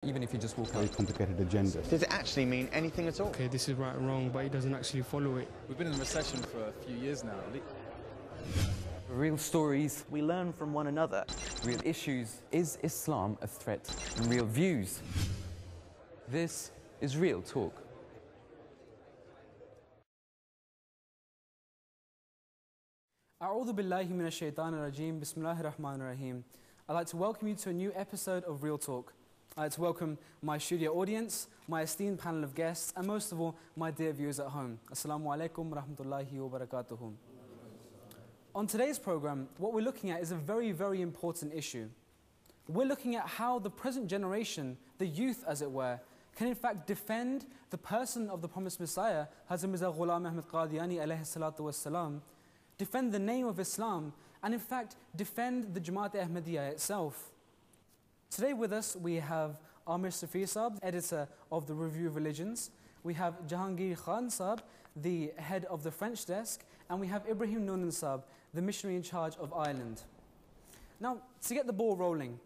Even if you just walk out. Very complicated agenda. Does it actually mean anything at all? Okay, this is right and wrong, but he doesn't actually follow it. We've been in a recession for a few years now. Real stories. We learn from one another. Real issues. Is Islam a threat? And real views. This is Real Talk. A'udhu billahi minash shaitanir rajeem. Bismillahir rahmanir rahim. I'd like to welcome you to a new episode of Real Talk. I'd like to welcome my studio audience, my esteemed panel of guests, and most of all, my dear viewers at home. Assalamu alaikum rahmatullahi wa barakatuhu. On today's program, what we're looking at is a very, very important issue. We're looking at how the present generation, the youth as it were, can in fact defend the person of the promised Messiah, Hazrat Mirza Ghulam Ahmad Qadiani alayhi salatu wassalam, defend the name of Islam, and in fact defend the Jamaat Ahmadiyya itself. Today with us we have Amir Safi Saab, editor of the Review of Religions. We have Jahangir Khan Saab, the head of the French desk, and we have Ibrahim Noonan Saab, the missionary in charge of Ireland. Now, to get the ball rolling,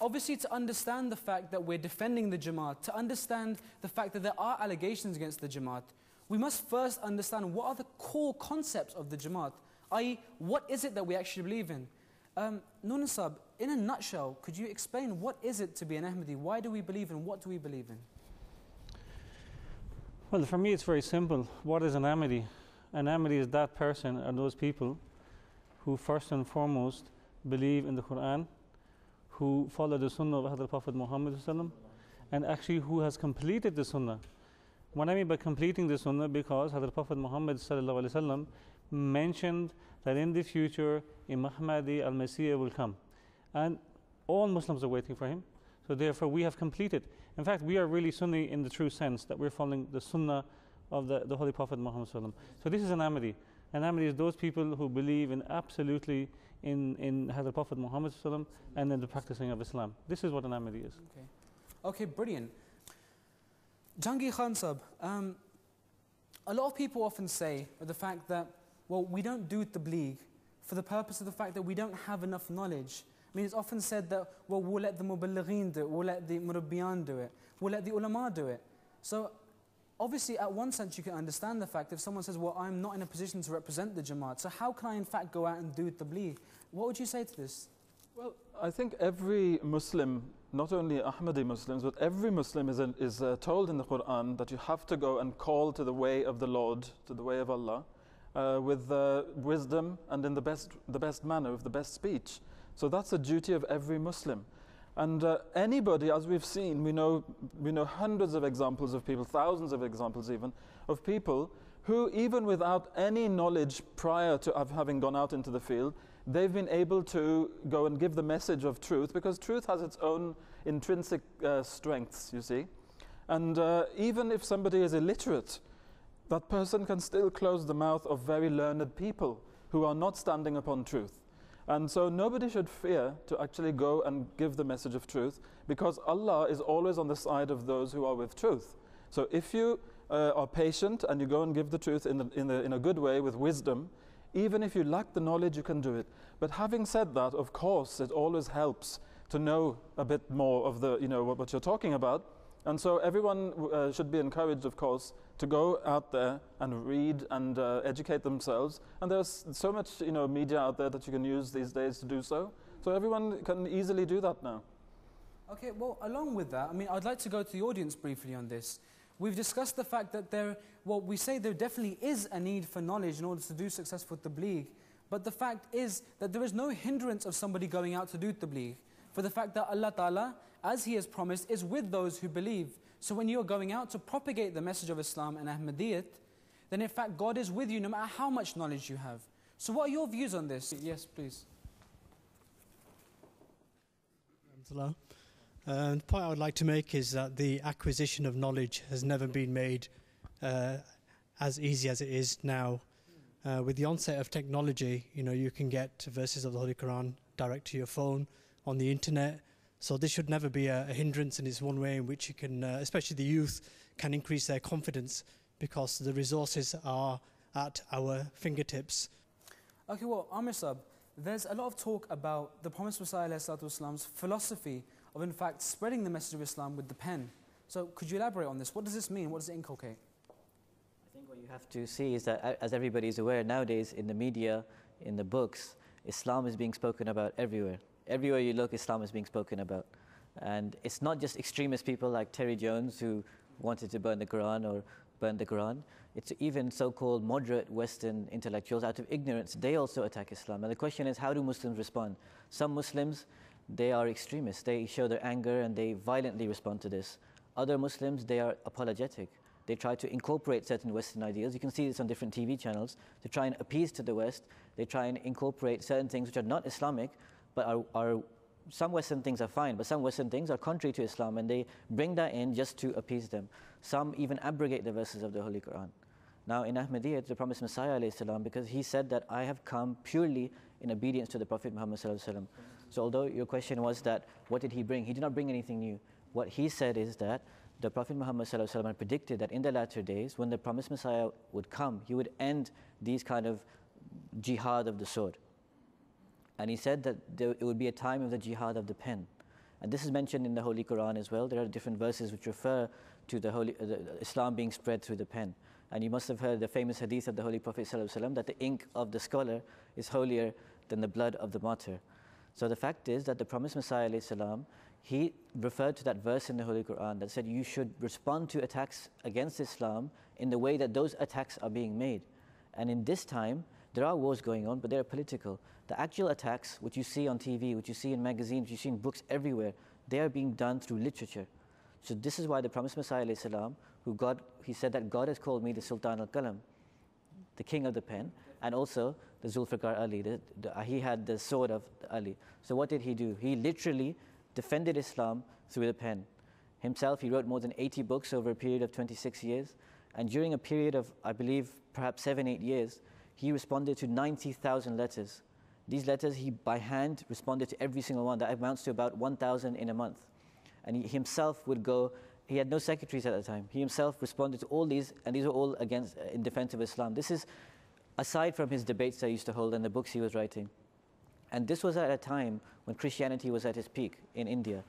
obviously to understand the fact that we're defending the Jamaat, to understand the fact that there are allegations against the Jamaat, we must first understand what are the core concepts of the Jamaat, i.e. what is it that we actually believe in? Noonan Saab, in a nutshell, could you explain what is it to be an Ahmadi? Why do we believe in? What do we believe in? Well, for me it's very simple. What is an Ahmadi? An Ahmadi is that person or those people who first and foremost believe in the Quran, who follow the Sunnah of Hazrat Prophet Muhammad and actually who has completed the Sunnah. What I mean by completing the Sunnah, because Hazrat Prophet Muhammad mentioned that in the future Imam Mahdi al-Masih will come and all Muslims are waiting for him, so therefore we have completed. In fact, we are really Sunni in the true sense that we're following the Sunnah of the Holy Prophet Muhammad. So this is an Ahmadi. An Ahmadi is those people who believe in absolutely in Hazrat Prophet Muhammad and in the practicing of Islam. This is what an Ahmadi is. Okay, brilliant. Jahangir Khan Saab, a lot of people often say the fact that, well, we don't do tabligh for the purpose of the fact that we don't have enough knowledge. I mean, it's often said that, well, we'll let the muballighin do it, we'll let the murabbiyan do it, we'll let the ulama do it. So, obviously, at one sense, you can understand the fact if someone says, well, I'm not in a position to represent the Jamaat, so how can I in fact go out and do tabligh? What would you say to this? Well, I think every Muslim, not only Ahmadi Muslims, but every Muslim is told in the Quran that you have to go and call to the way of the Lord, to the way of Allah, with wisdom and in the best manner, with the best speech. So that's the duty of every Muslim. And anybody, as we've seen, we know hundreds of examples of people, thousands of examples even, of people who, even without any knowledge prior to having gone out into the field, they've been able to go and give the message of truth, because truth has its own intrinsic strengths, you see. And even if somebody is illiterate, that person can still close the mouth of very learned people who are not standing upon truth. And so nobody should fear to actually go and give the message of truth, because Allah is always on the side of those who are with truth. So if you are patient and you go and give the truth in a good way with wisdom, even if you lack the knowledge, you can do it. But having said that, of course, it always helps to know a bit more of the, what you're talking about. And so everyone should be encouraged, of course, to go out there and read and educate themselves. And there's so much, media out there that you can use these days to do so. So everyone can easily do that now. Okay, well, along with that, I mean, I'd like to go to the audience briefly on this. We've discussed the fact that we say there definitely is a need for knowledge in order to do successful tabligh. But the fact is that there is no hindrance of somebody going out to do tabligh, for the fact that Allah Ta'ala, as He has promised, is with those who believe. So when you're going out to propagate the message of Islam and Ahmadiyyat, then in fact God is with you no matter how much knowledge you have. So what are your views on this? Yes, please. The point I would like to make is that the acquisition of knowledge has never been made as easy as it is now. With the onset of technology, you can get verses of the Holy Quran direct to your phone, on the internet. So this should never be a hindrance, and it's one way in which you can, especially the youth, can increase their confidence, because the resources are at our fingertips. Okay, well, Amir Saab, there's a lot of talk about the Promised Messiah's philosophy of in fact spreading the message of Islam with the pen. So could you elaborate on this? What does this mean? What does it inculcate? I think what you have to see is that, as everybody is aware nowadays, in the media, in the books, Islam is being spoken about everywhere. Everywhere you look, Islam is being spoken about. And it's not just extremist people like Terry Jones who wanted to burn the Quran or burn the Quran. It's even so-called moderate Western intellectuals, out of ignorance, they also attack Islam. And the question is, how do Muslims respond? Some Muslims, they are extremists. They show their anger and they violently respond to this. Other Muslims, they are apologetic. They try to incorporate certain Western ideals. You can see this on different TV channels. To try and appease to the West, they try and incorporate certain things which are not Islamic, but are some Western things are fine, but some Western things are contrary to Islam, and they bring that in just to appease them. Some even abrogate the verses of the Holy Quran. Now in Ahmadiyya, it's the promised Messiah ﷺ, because he said that I have come purely in obedience to the Prophet Muhammad ﷺ. So although your question was that what did he bring? He did not bring anything new. What he said is that the Prophet Muhammad ﷺ had predicted that in the latter days, when the promised Messiah would come, he would end these kind of jihad of the sword. And he said that it would be a time of the jihad of the pen. And this is mentioned in the Holy Quran as well. There are different verses which refer to the Islam being spread through the pen. And you must have heard the famous hadith of the Holy Prophet ﷺ that the ink of the scholar is holier than the blood of the martyr. So the fact is that the promised Messiah ﷺ, he referred to that verse in the Holy Quran that said you should respond to attacks against Islam in the way that those attacks are being made. And in this time, there are wars going on, but they are political. The actual attacks, which you see on TV, which you see in magazines, which you see in books everywhere, they are being done through literature. So this is why the promised Messiah ﷺ, he said that God has called me the Sultan al-Qalam, the king of the pen, and also the Zulfiqar Ali. He had the sword of Ali. So what did he do? He literally defended Islam through the pen. Himself, he wrote more than 80 books over a period of 26 years. And during a period of, I believe, perhaps 7-8 years, he responded to 90,000 letters. These letters, he by hand responded to every single one. That amounts to about 1,000 in a month. And he himself would go, he had no secretaries at the time. He himself responded to all these, and these were all against, in defense of Islam. This is aside from his debates that he used to hold and the books he was writing. And this was at a time when Christianity was at its peak in India.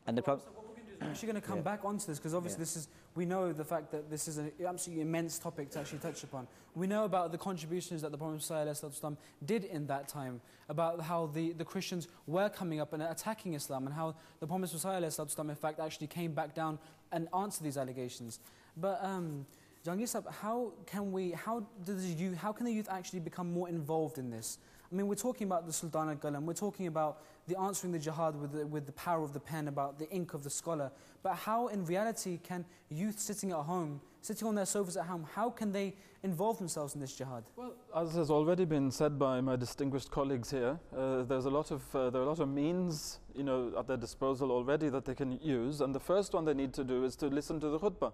And so what we're going to do is we're actually going to come back onto this, because obviously this is, we know the fact that this is an absolutely immense topic to actually touch upon. We know about the contributions that the Prophet ﷺ did in that time, about how the Christians were coming up and attacking Islam, and how the Prophet ﷺ in fact actually came back down and answered these allegations. But Jahangir Sahib, how can the youth actually become more involved in this? I mean, we're talking about the Sultan al-Qalam, we're talking about the answering the jihad with the power of the pen, about the ink of the scholar. But how, in reality, can youth sitting at home, sitting on their sofas at home, how can they involve themselves in this jihad? Well, as has already been said by my distinguished colleagues here, there are a lot of means, at their disposal already that they can use. And the first one they need to do is to listen to the khutbah.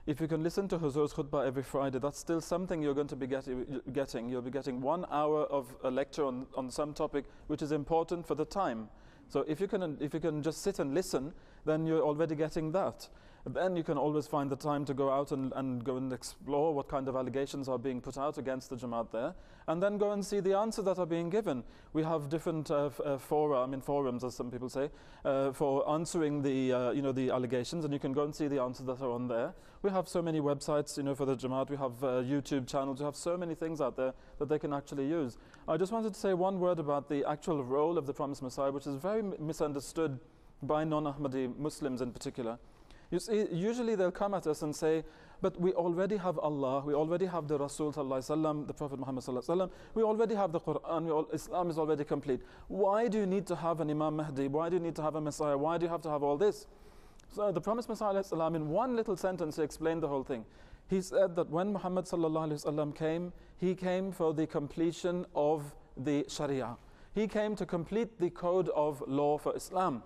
If you can listen to Huzur's khutbah every Friday, that's still something you're going to be getting. You'll be getting 1 hour of a lecture on some topic which is important for the time. So if you can just sit and listen, then you're already getting that. Then you can always find the time to go out and go and explore what kind of allegations are being put out against the Jamaat there, and then go and see the answers that are being given. We have different forums, as some people say, for answering the allegations, and you can go and see the answers that are on there. We have so many websites, for the Jamaat. We have YouTube channels. We have so many things out there that they can actually use. I just wanted to say one word about the actual role of the Promised Messiah, which is very misunderstood by non-Ahmadi Muslims in particular. You see, usually they'll come at us and say, but we already have Allah, we already have the Rasul sallallahu alaihi wasallam, the Prophet Muhammad sallallahu alaihi wasallam, we already have the Quran, Islam is already complete. Why do you need to have an Imam Mahdi? Why do you need to have a Messiah? Why do you have to have all this? So the Promised Messiah alayhi salam, in one little sentence, he explained the whole thing. He said that when Muhammad sallallahu alaihi wasallam came, he came for the completion of the Sharia. He came to complete the code of law for Islam.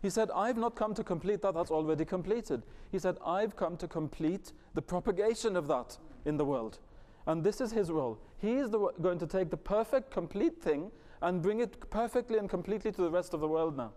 He said, I've not come to complete that, that's already completed. He said, I've come to complete the propagation of that in the world. And this is his role. He is going to take the perfect, complete thing and bring it perfectly and completely to the rest of the world now.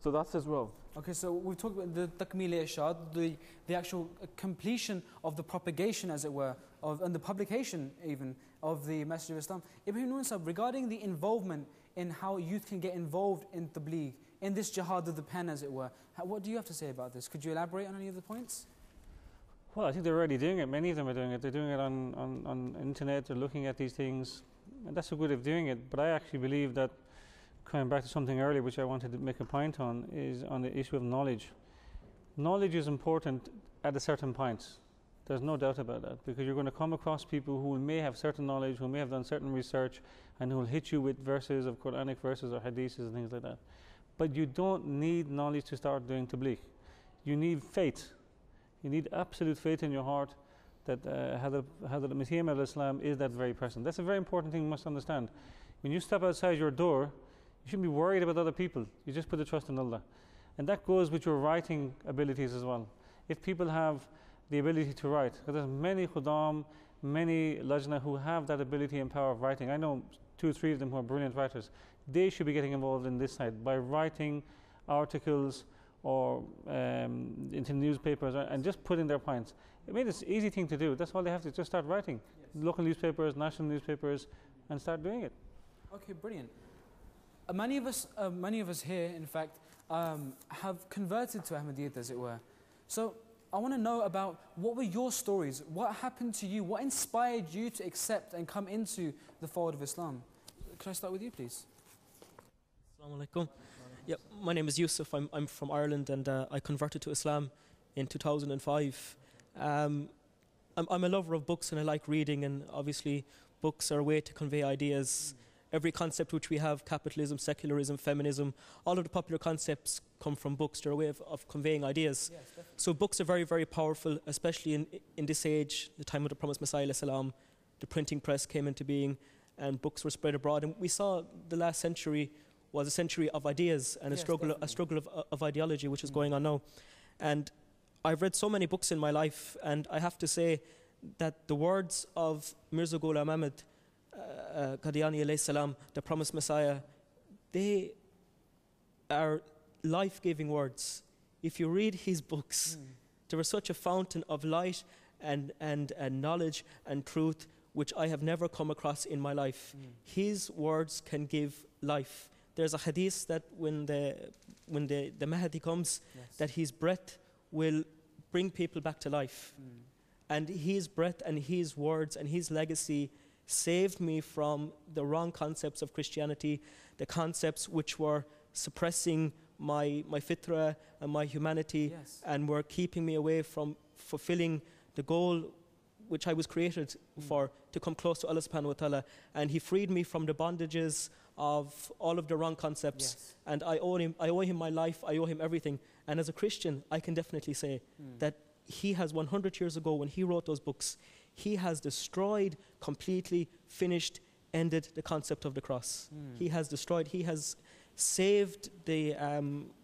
So that's his role. Okay, so we've talked about the takmil-e-irshad, the actual completion of the propagation, as it were, and the publication even of the message of Islam. Ibrahim Noor Sahib, regarding the involvement in how youth can get involved in tabligh, in this jihad of the pen, as it were. What do you have to say about this? Could you elaborate on any of the points? Well, I think they're already doing it. Many of them are doing it. They're doing it on internet. They're looking at these things. And that's a good way of doing it. But I actually believe that, coming back to something earlier, which I wanted to make a point on, is on the issue of knowledge. Knowledge is important at a certain point. There's no doubt about that, because you're going to come across people who may have certain knowledge, who may have done certain research, and who will hit you with verses of Quranic verses or hadiths and things like that. But you don't need knowledge to start doing tabligh. You need faith. You need absolute faith in your heart that Hazrat Masih al-Islam is that very person. That's a very important thing you must understand. When you step outside your door, you shouldn't be worried about other people. You just put the trust in Allah. And that goes with your writing abilities as well. If people have the ability to write, because there's many khuddam, many lajna who have that ability and power of writing. I know 2 or 3 of them who are brilliant writers. They should be getting involved in this side by writing articles or into newspapers and just putting their points. I mean, it's an easy thing to do. That's all they have to just start writing. Yes. Local newspapers, national newspapers, and start doing it. Okay, brilliant. Many of us here, in fact, have converted to Ahmadiyyat, as it were. So I want to know about, what were your stories? What happened to you? What inspired you to accept and come into the fold of Islam? Can I start with you, please? Assalamu alaikum. Yeah, my name is Yusuf. I'm from Ireland, and I converted to Islam in 2005. I'm a lover of books, and I like reading, and obviously books are a way to convey ideas. Every concept which we have, capitalism, secularism, feminism, all of the popular concepts come from books. They're a way of conveying ideas. Yes, so books are very, very powerful, especially in this age, the time of the promised Messiah alayhi salam. The printing press came into being, and books were spread abroad. And we saw the last century was a century of ideas and a struggle of ideology, which is going on now. And I've read so many books in my life, and I have to say that the words of Mirza Ghulam Ahmad Qadiani alayhi salam, the promised Messiah, they are life-giving words. If you read his books, there is such a fountain of light and knowledge and truth which I have never come across in my life. His words can give life. There's a hadith that when the Mahdi comes, that his breath will bring people back to life. And his breath and his words and his legacy saved me from the wrong concepts of Christianity, the concepts which were suppressing my fitra and my humanity, and were keeping me away from fulfilling the goal which I was created for, to come close to Allah subhanahu wa ta'ala. And he freed me from the bondages of all of the wrong concepts. And I owe him my life, I owe him everything. And as a Christian, I can definitely say that he has 100 years ago, when he wrote those books, he has destroyed, completely finished, ended the concept of the cross. He has destroyed, he has saved the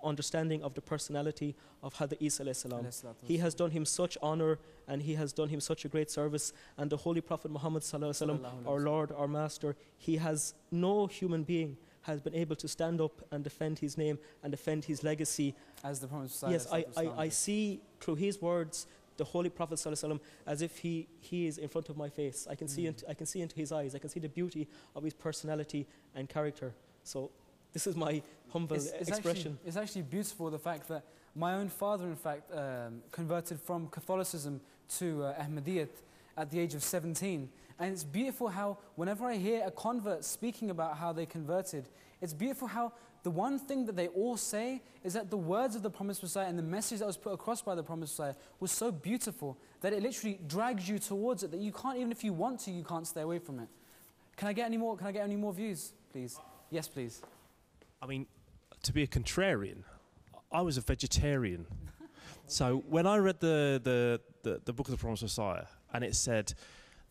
understanding of the personality of Hazrat Isa alayhi salam. He has done him such honor, and he has done him such a great service. And the Holy Prophet Muhammad sallallahu alaihi wasallam, our Lord, our Master, he has, no human being has been able to stand up and defend his name and defend his legacy. As the Prophet Yes, I see through his words the Holy Prophet ﷺ as if he is in front of my face. I can see into his eyes. I can see the beauty of his personality and character. So this is my humble expression. It's actually beautiful, the fact that my own father, in fact, converted from Catholicism to Ahmadiyyat at the age of 17. And it's beautiful how whenever I hear a convert speaking about how they converted, it's beautiful how the one thing that they all say is that the words of the promised Messiah and the message that was put across by the promised Messiah was so beautiful that it literally drags you towards it, that you can't, even if you want to, you can't stay away from it. Can I get any more views, please? Yes, please. I mean, to be a contrarian, I was a vegetarian. So when I read the book of the promised Messiah, and it said,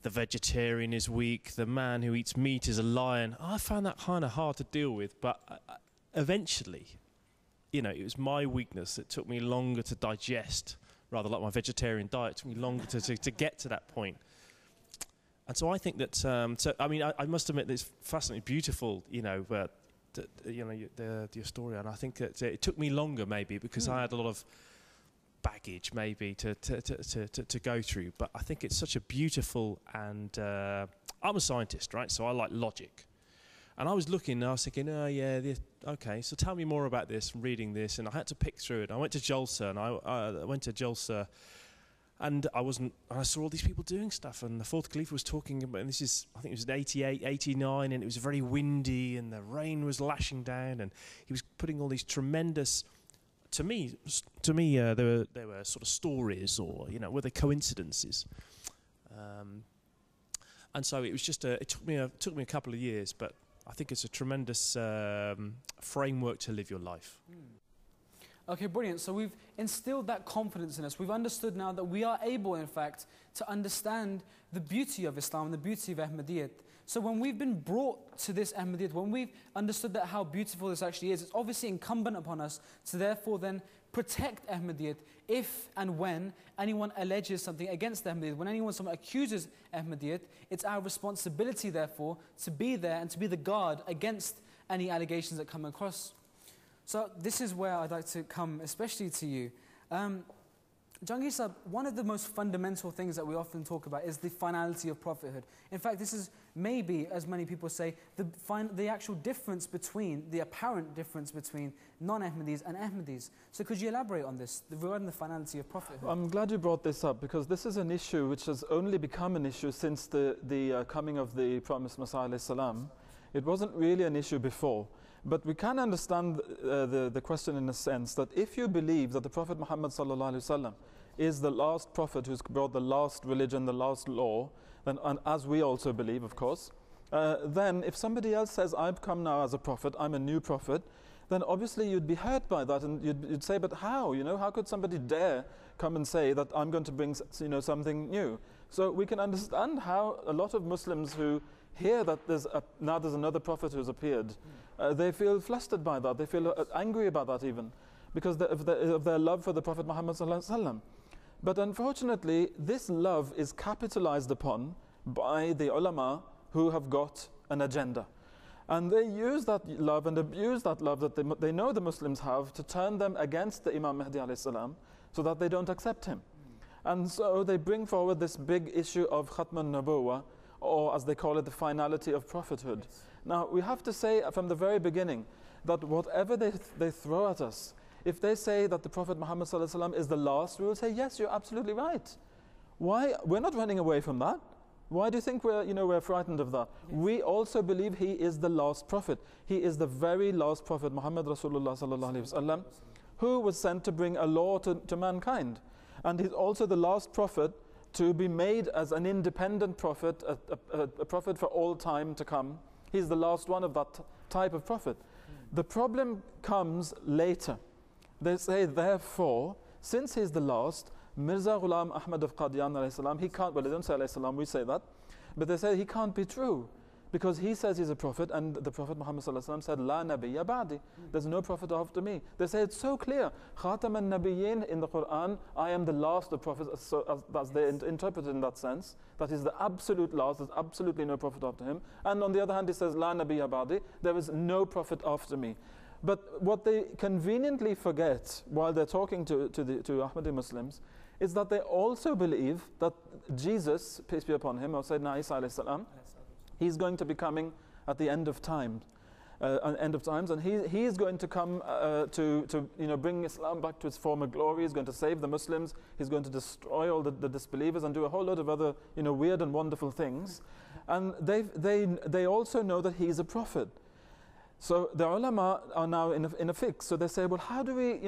the vegetarian is weak, the man who eats meat is a lion, I found that kind of hard to deal with. But eventually, it was my weakness that took me longer to digest, rather like my vegetarian diet, took me longer to get to that point. And so I think that, I must admit that it's fascinating, beautiful, your story. And I think that it took me longer maybe because I had a lot of baggage maybe to go through, but I think it's such a beautiful, and I'm a scientist, right? So I like logic, And I was looking, and I was thinking, oh yeah, okay, so tell me more about this, reading this, and I had to pick through it. I went to Jalsa, and I went to Jalsa, and I saw all these people doing stuff, and the fourth Khalifa was talking about, and I think it was in 88, 89, and it was very windy, and the rain was lashing down, and he was putting all these tremendous, to me, they were sort of stories, or, were they coincidences? And so it was just it took me a couple of years, but I think it's a tremendous framework to live your life. Okay, brilliant. So we've instilled that confidence in us. We've understood now that we are able, in fact, to understand the beauty of Islam and the beauty of Ahmadiyyat. So when we've been brought to this Ahmadiyyat, when we've understood that how beautiful this actually is, it's obviously incumbent upon us to therefore then protect Ahmadiyyat if and when anyone alleges something against Ahmadiyyat. When someone accuses Ahmadiyyat, it's our responsibility, therefore, to be there and to be the guard against any allegations that come across. So this is where I'd like to come, especially to you. Jahangir Sahib, one of the most fundamental things that we often talk about is the finality of prophethood. In fact, this is maybe, as many people say, the actual difference between, the apparent difference between non-Ahmadis and Ahmadis. So could you elaborate on this, regarding the finality of prophethood? I'm glad you brought this up, because this is an issue which has only become an issue since the coming of the promised Messiah alayhi salam. It wasn't really an issue before. But we can understand the question in a sense that if you believe that the Prophet Muhammad sallallahu alaihi wasallam is the last prophet who's brought the last religion, the last law, then, and as we also believe, of course, then if somebody else says, I've come now as a prophet, I'm a new prophet, then obviously you'd be hurt by that, and you'd say, but how? How could somebody dare come and say that I'm going to bring something new? So we can understand how a lot of Muslims who hear that now there's another prophet who's appeared, they feel flustered by that, they feel angry about that even, because of their love for the Prophet Muhammad sallallahu alaihi wasallam. But unfortunately, this love is capitalized upon by the ulama who have got an agenda. And they use that love and abuse that love that they know the Muslims have to turn them against the Imam Mahdi alayhi salam, so that they don't accept him. And so they bring forward this big issue of Khatm al-Nabuwah, or as they call it, the finality of prophethood. Now, we have to say from the very beginning that whatever they throw at us, if they say that the Prophet Muhammad sallallahu alaihi wasallam is the last, we will say, yes, you're absolutely right. Why? We're not running away from that. Why do you think we're frightened of that? Yes. We also believe he is the last prophet. He is the very last prophet, Muhammad Rasulullah sallallahu alaihi wasallam, who was sent to bring a law to mankind. And he's also the last prophet to be made as an independent prophet, a prophet for all time to come. He's the last one of that type of prophet. The problem comes later. They say, therefore, since he's the last, Mirza Ghulam Ahmad of Qadian alayhi salam, he can't, well, they don't say alayhi salam, we say that, but they say he can't be true, because he says he's a prophet, and the Prophet Muhammad sallallahu alaihi wasallam said, La nabiyya ba'di, there's no prophet after me. They say it's so clear, Khatam al-Nabiyyin in the Quran, I am the last of prophets, so as they interpret it in that sense, that is the absolute last, there's absolutely no prophet after him. And on the other hand, he says, La nabiyya ba'di, there is no prophet after me. But what they conveniently forget while they're talking to Ahmadi Muslims is that they also believe that Jesus, peace be upon him, or Sayyidina Isa alayhi salam, he's going to be coming at the end of time, and he is going to come to bring Islam back to its former glory. He's going to save the Muslims. He's going to destroy all the disbelievers and do a whole lot of other weird and wonderful things. And they also know that he's a prophet. So the ulama are now in a fix. So they say, well, how do we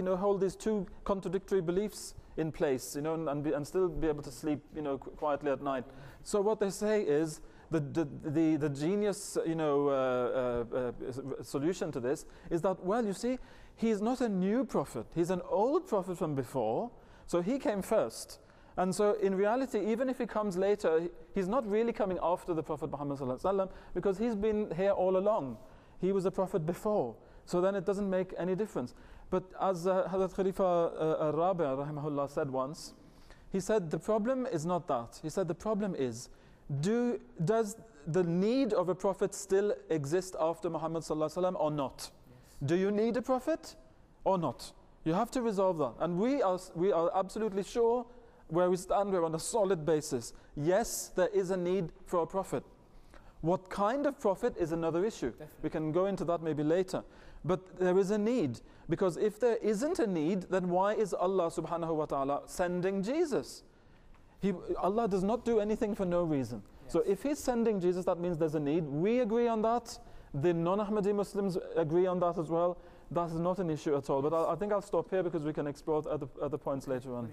hold these two contradictory beliefs in place, and still be able to sleep, quietly at night? So what they say is the genius, solution to this is that, well, you see, he's not a new prophet. He's an old prophet from before. So he came first. And so in reality, even if he comes later, he's not really coming after the Prophet Muhammad sallallahu alaihi wasallam, because he's been here all along. He was a prophet before. So then it doesn't make any difference. But as Hazrat Khalifa Rabi' rahimahullah said once, he said the problem is not that. He said the problem is, does the need of a prophet still exist after Muhammad sallallahu alaihi wasallam or not? Yes. Do you need a prophet or not? You have to resolve that. And we are absolutely sure where we stand, we're on a solid basis. Yes, there is a need for a prophet. What kind of prophet is another issue. We can go into that maybe later. But there is a need, because if there isn't a need, then why is Allah subhanahu wa ta'ala sending Jesus? Allah does not do anything for no reason. Yes. So if He's sending Jesus, that means there's a need. We agree on that. The non-Ahmadi Muslims agree on that as well. That is not an issue at all. But I think I'll stop here because we can explore other points later on.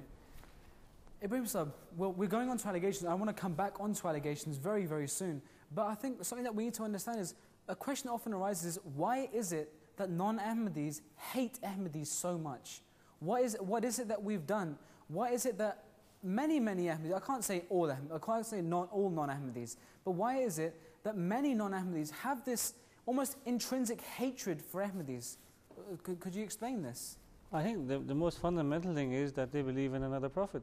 Ibrahim Sahib, well, we're going on to allegations. I want to come back onto allegations very, very soon. But I think something that we need to understand is, a question that often arises is, why is it that non-Ahmadis hate Ahmadis so much? What is it that we've done? Why is it that many Ahmadis, I can't say all Ahmadis, I can't say not all non-Ahmadis, but why is it that many non-Ahmadis have this almost intrinsic hatred for Ahmadis? Could you explain this? I think the most fundamental thing is that they believe in another prophet,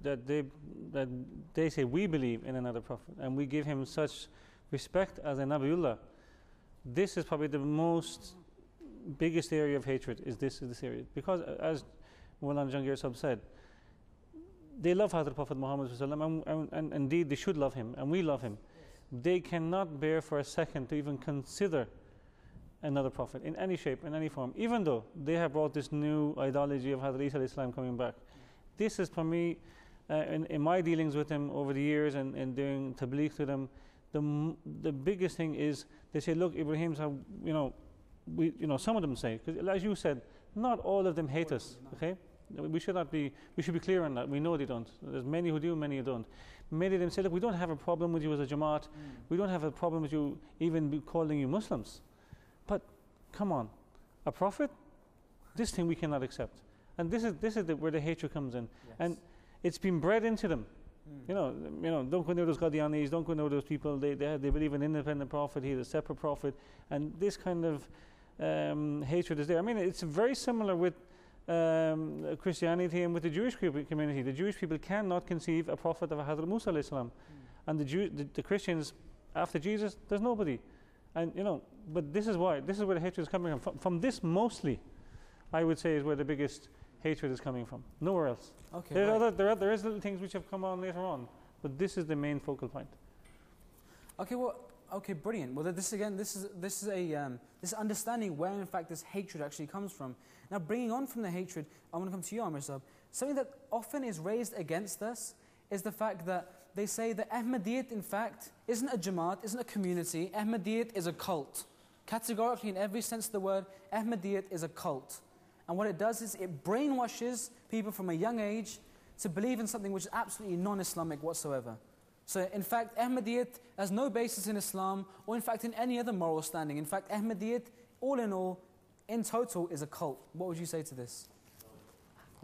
that they say we believe in another prophet, and we give him such respect as a Nabiullah. This is probably the biggest area of hatred, is this area. Because as Mawlana Jahangir Sahib said, they love Hazrat Prophet Muhammad and indeed they should love him, and we love him. They cannot bear for a second to even consider another prophet in any shape, in any form, even though they have brought this new ideology of Hazrat Isa Islam coming back. This is for me, in my dealings with them over the years and doing tabligh to them, the biggest thing is they say, look, Ibrahim, some of them say, because as you said, not all of them hate us, okay? We should be clear on that. We know they don't. There's many who do, many who don't. Many of them say, look, we don't have a problem with you as a Jamaat. We don't have a problem with you even calling you Muslims. But come on, a prophet, this thing we cannot accept. And this is where the hatred comes in. Yes. And it's been bred into them. You know, don't go near those Qadianis, don't go near those people. They believe in an independent prophet, he's a separate prophet. And this kind of hatred is there. I mean, it's very similar with Christianity and with the Jewish community. The Jewish people cannot conceive a prophet of Hazrat Musa alayhi salam. And the Christians, after Jesus, there's nobody. And but this is where the hatred is coming from this mostly, I would say, is where the biggest hatred is coming from. Nowhere else. Okay. There is little things which have come on later on, but this is the main focal point. Okay, brilliant. Well, this is understanding where in fact this hatred actually comes from. Now, bringing on from the hatred, I want to come to you, Amir Sahib. Something that often is raised against us is the fact that they say that Ahmadiyyat, in fact, isn't a Jamaat, isn't a community. Ahmadiyyat is a cult. Categorically, in every sense of the word, Ahmadiyyat is a cult. And what it does is it brainwashes people from a young age to believe in something which is absolutely non-Islamic whatsoever. So, in fact, Ahmadiyyat has no basis in Islam or, in fact, in any other moral standing. In fact, Ahmadiyyat, all in all, in total, is a cult. What would you say to this?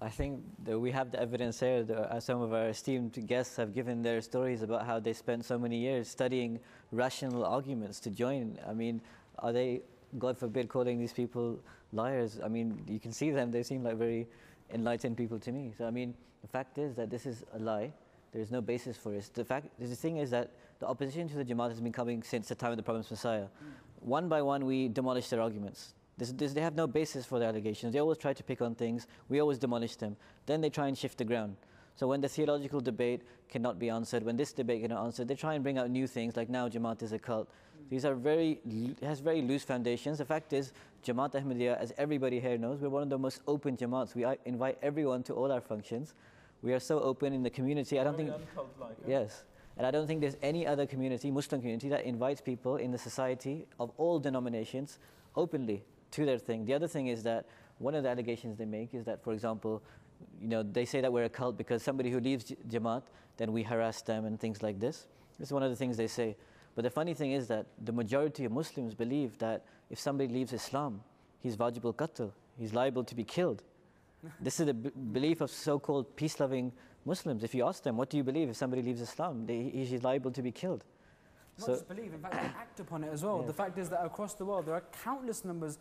I think that we have the evidence here. Some of our esteemed guests have given their stories about how they spent so many years studying rational arguments to join. I mean, are they, God forbid, calling these people liars? I mean, you can see them. They seem like very enlightened people to me. So, I mean, the fact is that this is a lie. There is no basis for it. The thing is that the opposition to the Jamaat has been coming since the time of the Prophet's Messiah. One by one, we demolished their arguments. They have no basis for their allegations. They always try to pick on things. We always demolish them. Then they try and shift the ground. So when the theological debate cannot be answered, when this debate cannot be answered, they try and bring out new things, like now Jamaat is a cult. These are has very loose foundations. The fact is, Jamaat Ahmadiyya, as everybody here knows, we're one of the most open Jamaats. We invite everyone to all our functions. We are so open in the community. I don't think, yes, and I don't think there's any other community, Muslim community, that invites people in the society of all denominations openly to their thing. The other thing is that one of the allegations they make is that, for example, they say that we're a cult because somebody who leaves Jamaat, then we harass them and things like this. This is one of the things they say. But the funny thing is that the majority of Muslims believe that if somebody leaves Islam, he's wajibul qatl, he's liable to be killed. This is the belief of so-called peace-loving Muslims. If you ask them, what do you believe if somebody leaves Islam? He's liable to be killed. Not just believe, in fact, they act upon it as well. Yeah. The fact is that across the world, there are countless numbers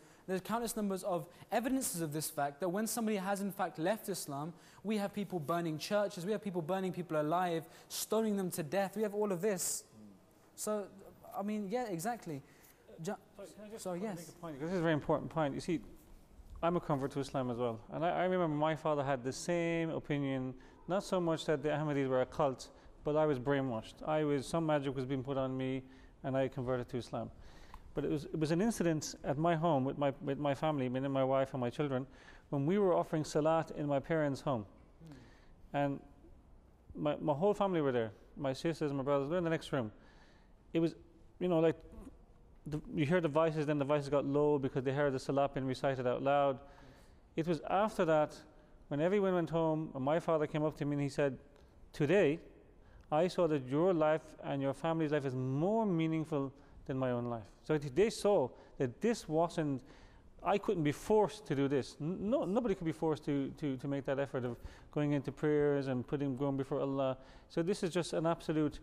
of evidences of this fact, that when somebody has in fact left Islam, we have people burning churches, we have people burning people alive, stoning them to death, we have all of this. So, I mean, yeah, exactly. Sorry, yes. Make a point? This is a very important point. You see, I'm a convert to Islam as well. And I remember my father had the same opinion, not so much that the Ahmadis were a cult, but I was brainwashed. Some magic was being put on me. and I converted to Islam. But it was an incident at my home with my family, me and my wife and my children, when we were offering salat in my parents' home. And my whole family were there. My sisters, my brothers, they're in the next room. It was, like you hear the voices, then the voices got low because they heard the salat being recited out loud. It was after that, when everyone went home, and my father came up to me and he said, "Today, I saw that your life and your family's life is more meaningful than my own life." So they saw that this wasn't, I couldn't be forced to do this. Nobody could be forced to make that effort of going into prayers and going before Allah. So this is just an absolute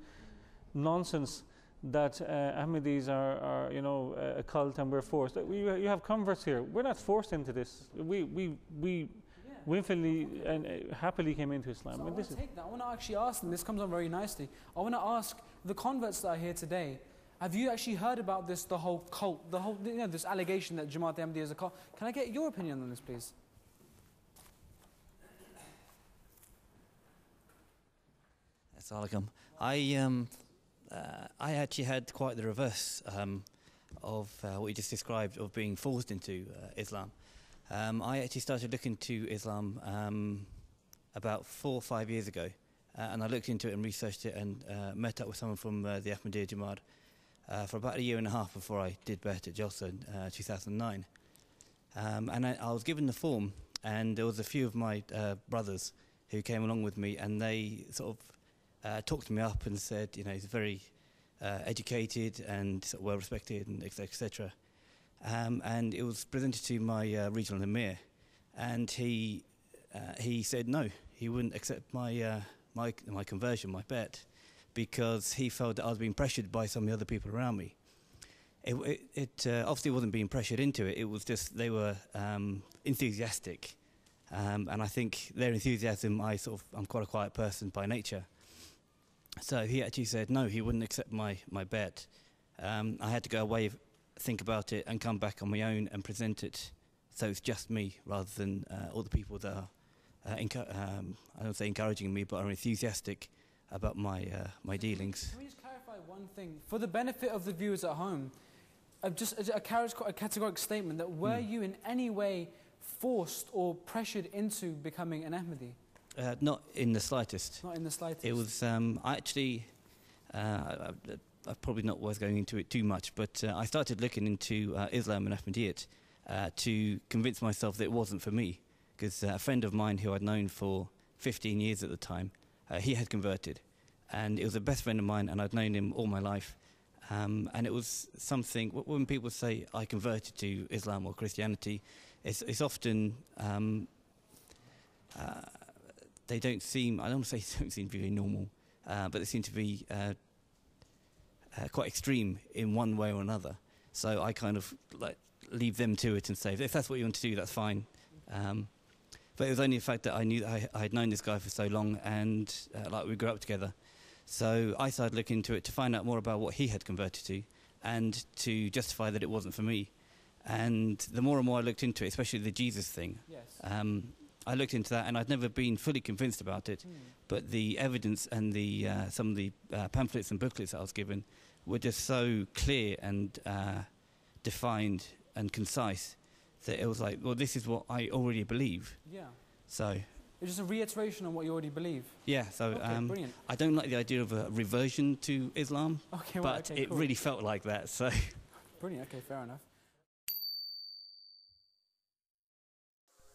nonsense that Ahmadis are a cult and we're forced. You have converts here. We're not forced into this. We willfully and happily came into Islam. So I want to take that. I want to actually ask them. This comes on very nicely. I want to ask the converts that are here today. Have you actually heard about this, the whole cult, this allegation that Jamaat Ahmadiyya is a cult? Can I get your opinion on this, please? Assalamualaikum. I actually had quite the reverse of what you just described, of being forced into Islam. I actually started looking to Islam about 4 or 5 years ago, and I looked into it and researched it and met up with someone from the Ahmadiyya Jamaat for about 1.5 years before I did Bayat al-Jalsa in 2009. And I was given the form, and there was a few of my brothers who came along with me, and they sort of talked me up and said, he's very educated and sort of well respected, and etc. And it was presented to my regional emir, and he said no, he wouldn't accept my my conversion, my bet, because he felt that I was being pressured by some of the other people around me. It obviously wasn't being pressured into it. It was just they were enthusiastic, and I think their enthusiasm. I'm quite a quiet person by nature, so he actually said no, he wouldn't accept my bet. I had to go away, think about it, and come back on my own and present it. So it's just me rather than all the people that are I don't say encouraging me, but are enthusiastic about my dealings. Can we just clarify one thing for the benefit of the viewers at home? Just a categorical statement that were you in any way forced or pressured into becoming an Ahmadi? Not in the slightest. Not in the slightest. It was I probably not worth going into it too much, but I started looking into Islam and Ahmadiyyat to convince myself that it wasn't for me, because a friend of mine who I'd known for 15 years at the time, he had converted, and it was a best friend of mine, and I'd known him all my life. And it was something, when people say I converted to Islam or Christianity, it's often, they don't seem, I don't want to say they don't seem very normal, but they seem to be quite extreme in one way or another. So I kind of leave them to it and say, if that's what you want to do, that's fine. But it was only the fact that I knew that I had known this guy for so long, and we grew up together. So I started looking into it to find out more about what he had converted to, and to justify that it wasn't for me. And the more and more I looked into it, especially the Jesus thing, I looked into that, and I'd never been fully convinced about it. But the evidence and the some of the pamphlets and booklets that I was given were just so clear and defined and concise that it was like, well, this is what I already believe. Yeah. So it's just a reiteration on what you already believe. Yeah. So brilliant. I don't like the idea of a reversion to Islam. Okay. But it really felt like that. So. Brilliant. Okay. Fair enough.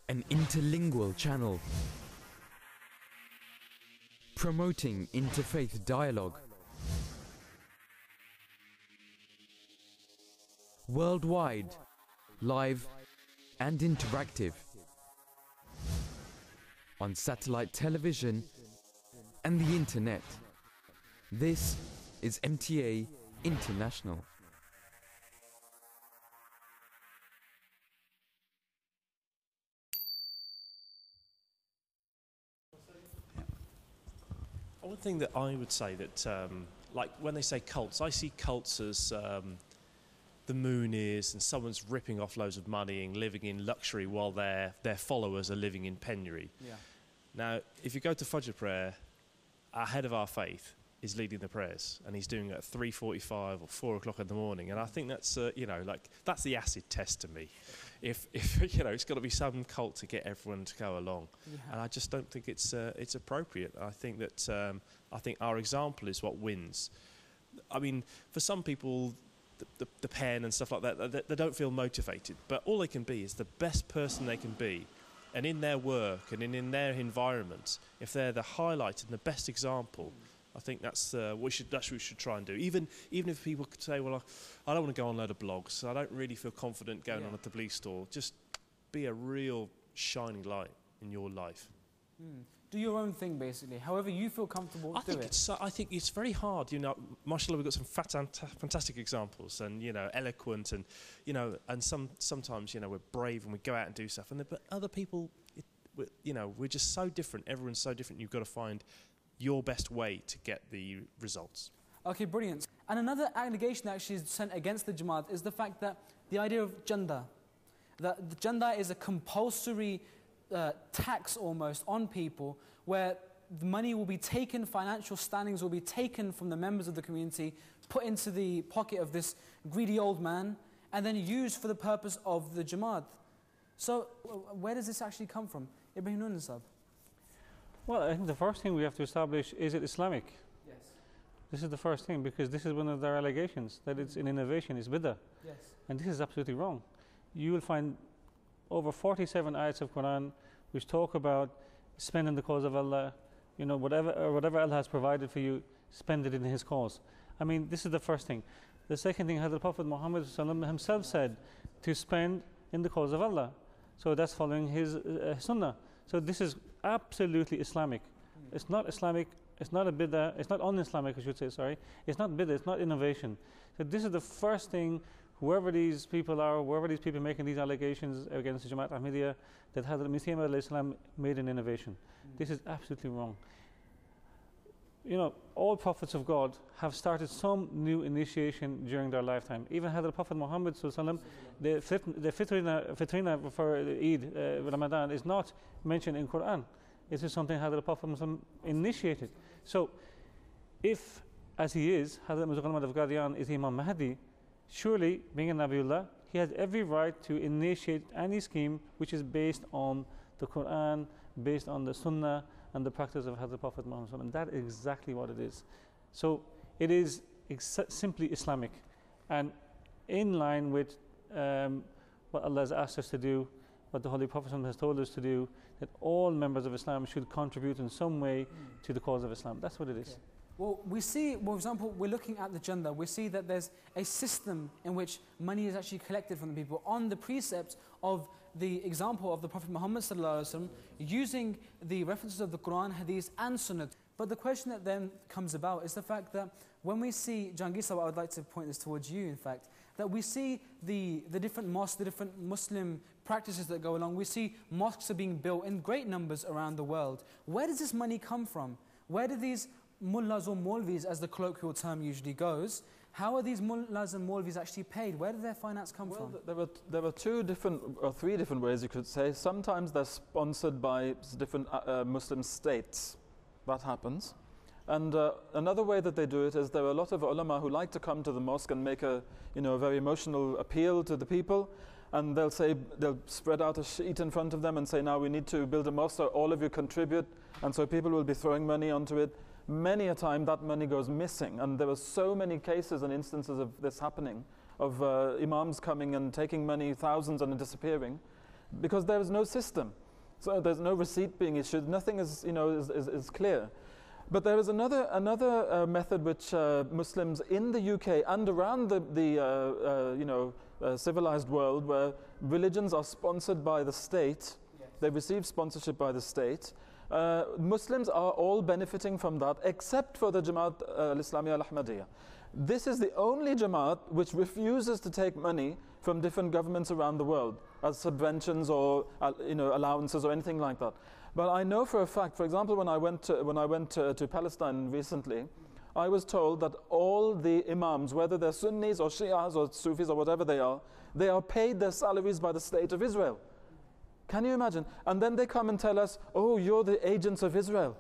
An interlingual channel promoting interfaith dialogue, worldwide, live and interactive, on satellite television and the internet. This is MTA International. One thing that I would say that, like when they say cults, I see cults as the moon is, and someone's ripping off loads of money and living in luxury while their followers are living in penury. Yeah. Now, if you go to Fajr prayer, our head of our faith, is leading the prayers, and he's doing it at 3:45 or 4 o'clock in the morning. And I think that's, that's the acid test to me. If it's got to be some cult to get everyone to go along, and I just don't think it's appropriate. I think that our example is what wins. I mean, for some people, the pen and stuff like that, they don't feel motivated, but all they can be is the best person they can be, and in their work and in their environment, if they're the highlight and the best example, I think that's what we should try and do. Even if people could say, well, I don't want to go on a load of blogs, I don't really feel confident going on a tabligh store. Just be a real shining light in your life. Do your own thing, basically. However you feel comfortable, do it. I think it's very hard. Mashallah, we've got some fantastic examples, and eloquent, and and sometimes we're brave and we go out and do stuff. But other people, we're just so different. Everyone's so different. You've got to find your best way to get the results. Okay, brilliant. And another allegation that actually is sent against the Jamaat is the fact that the idea of janda, that the janda is a compulsory tax almost on people, where the money will be taken, financial standings will be taken from the members of the community, put into the pocket of this greedy old man, and then used for the purpose of the Jamaat. So where does this actually come from? Ibrahim Nunisab. Well, I think the first thing we have to establish, is it Islamic? Yes. This is the first thing, because this is one of their allegations, that it's an innovation, it's bid'ah. Yes. And this is absolutely wrong. You will find over 47 ayats of Quran which talk about spending the cause of Allah, whatever Allah has provided for you, spend it in His cause. I mean, this is the first thing. The second thing, the Prophet Muhammad himself said to spend in the cause of Allah. So that's following his sunnah. So this is absolutely Islamic. It's not Islamic, it's not a bid'ah, it's not un-Islamic, I should say, sorry. It's not bid'ah, it's not innovation. So this is the first thing, whoever these people are, whoever these people making these allegations against the Jamaat Ahmadiyya, that Hazrat Masih Maud alayhi salam made an innovation. This is absolutely wrong. All prophets of God have started some new initiation during their lifetime. Even Hazrat Prophet Muhammad sallallahu alaihi wasallam, the fitrina for Eid, Ramadan, is not mentioned in Quran. This is something Hazrat Prophet Muhammad initiated. So, if, as he is, Hazrat Muhammad of Qadian is Imam Mahdi, surely, being a Nabiullah, he has every right to initiate any scheme which is based on the Quran, based on the Sunnah, and the practice of Hazrat Prophet Muhammad, and that is exactly what it is. So it is simply Islamic, and in line with what Allah has asked us to do, what the Holy Prophet has told us to do, that all members of Islam should contribute in some way to the cause of Islam. That's what it is. Okay. Well, we see, for example, we're looking at the janda, we see that there's a system in which money is actually collected from the people on the precepts of the example of the Prophet Muhammad using the references of the Quran, Hadith and Sunnah. But the question that then comes about is the fact that when we see, Jahangir, I would like to point this towards you in fact, that we see the different mosques, the different Muslim practices that go along. We see mosques are being built in great numbers around the world. Where does this money come from? Where do these mullahs or maulvis, as the colloquial term usually goes, how are these mullahs and maulvis actually paid? Where did their finance come from? There were three different ways you could say. Sometimes they're sponsored by different Muslim states. That happens. And another way that they do it is there are a lot of ulama who like to come to the mosque and make a very emotional appeal to the people. And they'll spread out a sheet in front of them and say, now we need to build a mosque, so all of you contribute. And so people will be throwing money onto it. Many a time that money goes missing, and there were so many cases and instances of this happening, of imams coming and taking money, thousands, and disappearing, because there is no system. So there's no receipt being issued. Nothing is clear. But there is another method which Muslims in the UK and around the civilized world, where religions are sponsored by the state, they receive sponsorship by the state. Muslims are all benefiting from that, except for the Jamaat al-Islamiyya al-Ahmadiyya. This is the only Jamaat which refuses to take money from different governments around the world as subventions or allowances or anything like that. But I know for a fact, for example, when I went to Palestine recently, I was told that all the imams, whether they're Sunnis or Shias or Sufis or whatever they are paid their salaries by the state of Israel. Can you imagine? And then they come and tell us, oh, you're the agents of Israel.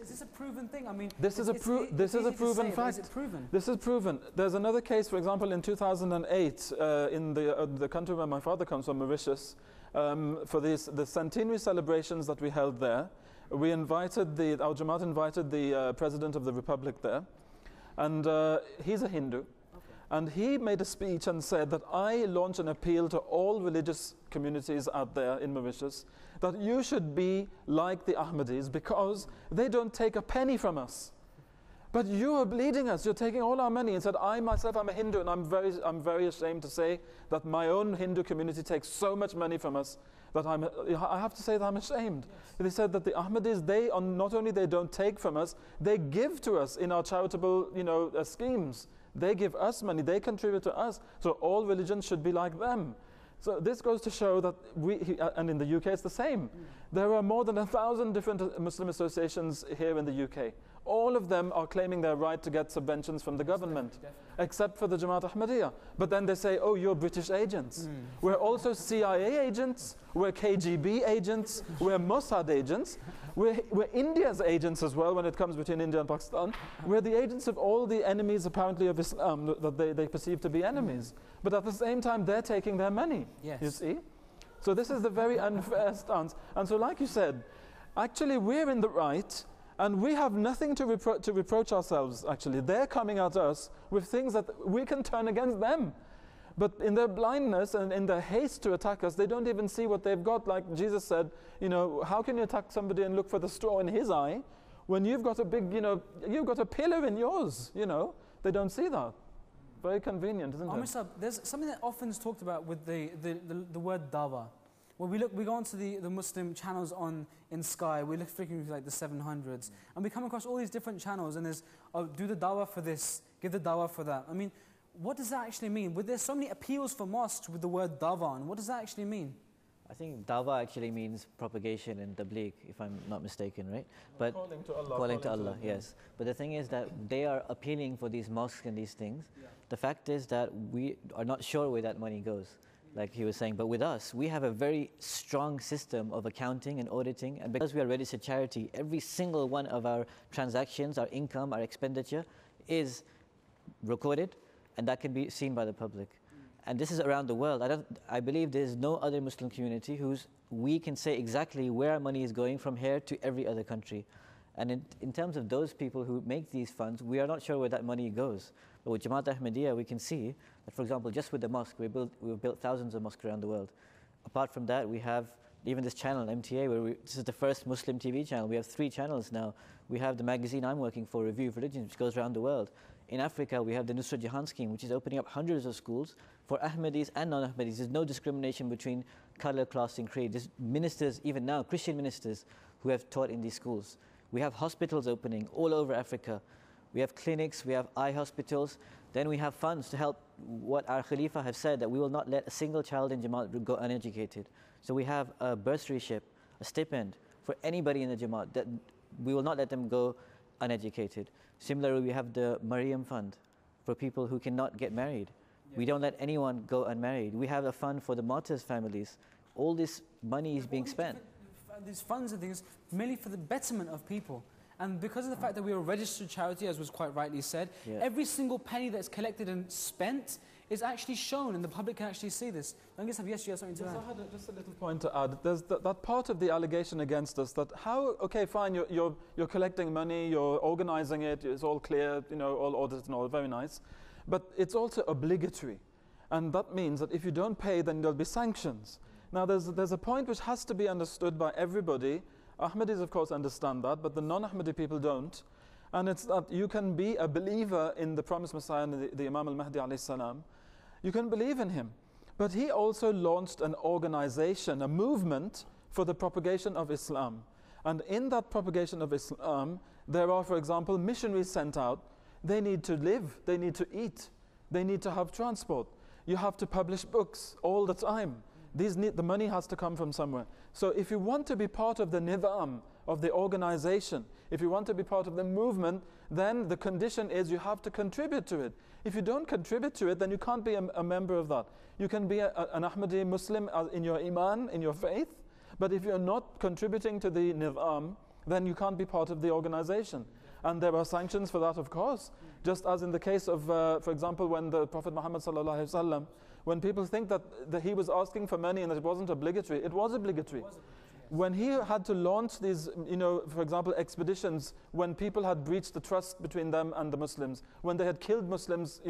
Is this a proven thing? I mean, this is a proven fact. Is it proven? This is proven. There's another case, for example, in 2008, in the country where my father comes from, Mauritius, for the centenary celebrations that we held there. We invited our Jamaat invited the President of the Republic there, and he's a Hindu. And he made a speech and said that I launch an appeal to all religious communities out there in Mauritius that you should be like the Ahmadis because they don't take a penny from us. But you are bleeding us, you're taking all our money. And said, I myself am a Hindu and I'm very ashamed to say that my own Hindu community takes so much money from us that I have to say that I'm ashamed. Yes. They said that the Ahmadis, not only they don't take from us, they give to us in our charitable schemes. They give us money, they contribute to us. So all religions should be like them. So this goes to show that and in the UK it's the same. There are more than 1,000 different Muslim associations here in the UK. All of them are claiming their right to get subventions from the government, except for the Jamaat Ahmadiyya. But then they say, oh, you're British agents. We're also CIA agents, we're KGB agents, we're Mossad agents, we're India's agents as well when it comes between India and Pakistan. We're the agents of all the enemies apparently of Islam that they perceive to be enemies. But at the same time, they're taking their money, you see? So this is the very unfair stance. And so like you said, actually we're in the right, and we have nothing to reproach ourselves, actually. They're coming at us with things that we can turn against them. But in their blindness and in their haste to attack us, they don't even see what they've got. Like Jesus said, how can you attack somebody and look for the straw in his eye when you've got a big, you've got a pillar in yours, They don't see that. Very convenient, isn't it? There's something that often is talked about with the word dawa. Well, we go onto the Muslim channels in Sky, we look frequently like the 700s, and we come across all these different channels, and there's, do the dawah for this, give the dawah for that. I mean, what does that actually mean? There's so many appeals for mosques with the word dawah on. What does that actually mean? I think dawah actually means propagation in tabligh, if I'm not mistaken, right? But calling to Allah. Calling to Allah, yes. But the thing is that they are appealing for these mosques and these things. Yeah. The fact is that we are not sure where that money goes, like he was saying. But with us, we have a very strong system of accounting and auditing. And because we are registered charity, every single one of our transactions, our income, our expenditure is recorded, and that can be seen by the public. And this is around the world. I believe there is no other Muslim community we can say exactly where our money is going from here to every other country. And in terms of those people who make these funds, we are not sure where that money goes. But with Jamaat Ahmadiyya, we can see that, for example, just with the mosque, we've built thousands of mosques around the world. Apart from that, we have even this channel, MTA, this is the first Muslim TV channel. We have 3 channels now. We have the magazine I'm working for, Review of Religions, which goes around the world. In Africa, we have the Nusrat Jahan scheme, which is opening up hundreds of schools for Ahmadis and non-Ahmadis. There's no discrimination between color, class, and creed. There's ministers, even now, Christian ministers, who have taught in these schools. We have hospitals opening all over Africa. We have clinics, we have eye hospitals. Then we have funds to help what our Khalifa have said, that we will not let a single child in Jamaat go uneducated. So we have a bursaryship, a stipend for anybody in the Jamaat, that we will not let them go uneducated. Similarly, we have the Maryam Fund for people who cannot get married. We don't let anyone go unmarried. We have a fund for the martyrs' families. All this money is being spent. These funds and things merely for the betterment of people. And because of the fact that we are a registered charity, as was quite rightly said, every single penny that's collected and spent is actually shown, and the public can actually see this. I guess yes, you have something to add. I had just a little point to add. There's that part of the allegation against us that okay, fine, you're collecting money, you're organizing it, it's all clear, all audited and all, very nice. But it's also obligatory. And that means that if you don't pay, then there'll be sanctions. Now, there's a point which has to be understood by everybody. Ahmadis, of course, understand that, but the non-Ahmadi people don't. And it's that you can be a believer in the promised Messiah, the Imam al-Mahdi alayhi salam. You can believe in him. But he also launched an organization, a movement for the propagation of Islam. And in that propagation of Islam, there are, for example, missionaries sent out. They need to live, they need to eat, they need to have transport. You have to publish books all the time. The money has to come from somewhere. So if you want to be part of the nidam, of the organization, if you want to be part of the movement, then the condition is you have to contribute to it. If you don't contribute to it, then you can't be a member of that. You can be an Ahmadi Muslim in your iman, in your faith, but if you're not contributing to the nidam, then you can't be part of the organization. And there are sanctions for that, of course. Just as in the case of, for example, when the Prophet Muhammad sallallahu alaihi wasallam, when people think that he was asking for money and that it wasn't obligatory, it was obligatory. When he had to launch these, for example, expeditions, when people had breached the trust between them and the Muslims, when they had killed Muslims,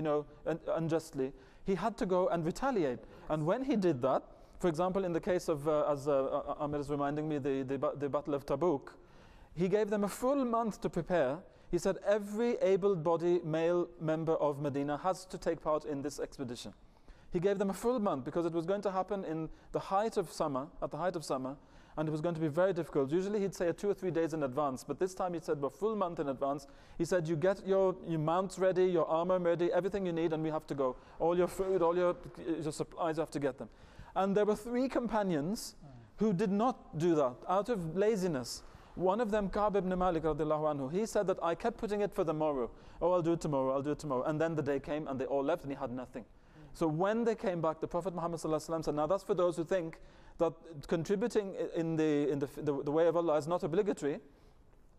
unjustly, he had to go and retaliate. And when he did that, for example, in the case of, as Amir is reminding me, the Battle of Tabuk, he gave them a full month to prepare. He said every able-bodied male member of Medina has to take part in this expedition. He gave them a full month because it was going to happen in the height of summer, at the height of summer, and it was going to be very difficult. Usually he'd say 2 or 3 days in advance, but this time he said a full month in advance. He said, you get your mounts ready, your armor ready, everything you need, and we have to go. All your food, all your supplies, you have to get them. And there were 3 companions who did not do that out of laziness. One of them, Ka'b ibn Malik radiallahu anhu, he said that I kept putting it for the morrow. Oh, I'll do it tomorrow, I'll do it tomorrow. And then the day came and they all left and he had nothing. So when they came back, the Prophet Muhammad sallallahu alaihi wasallam said, now that's for those who think that contributing in the way of Allah is not obligatory.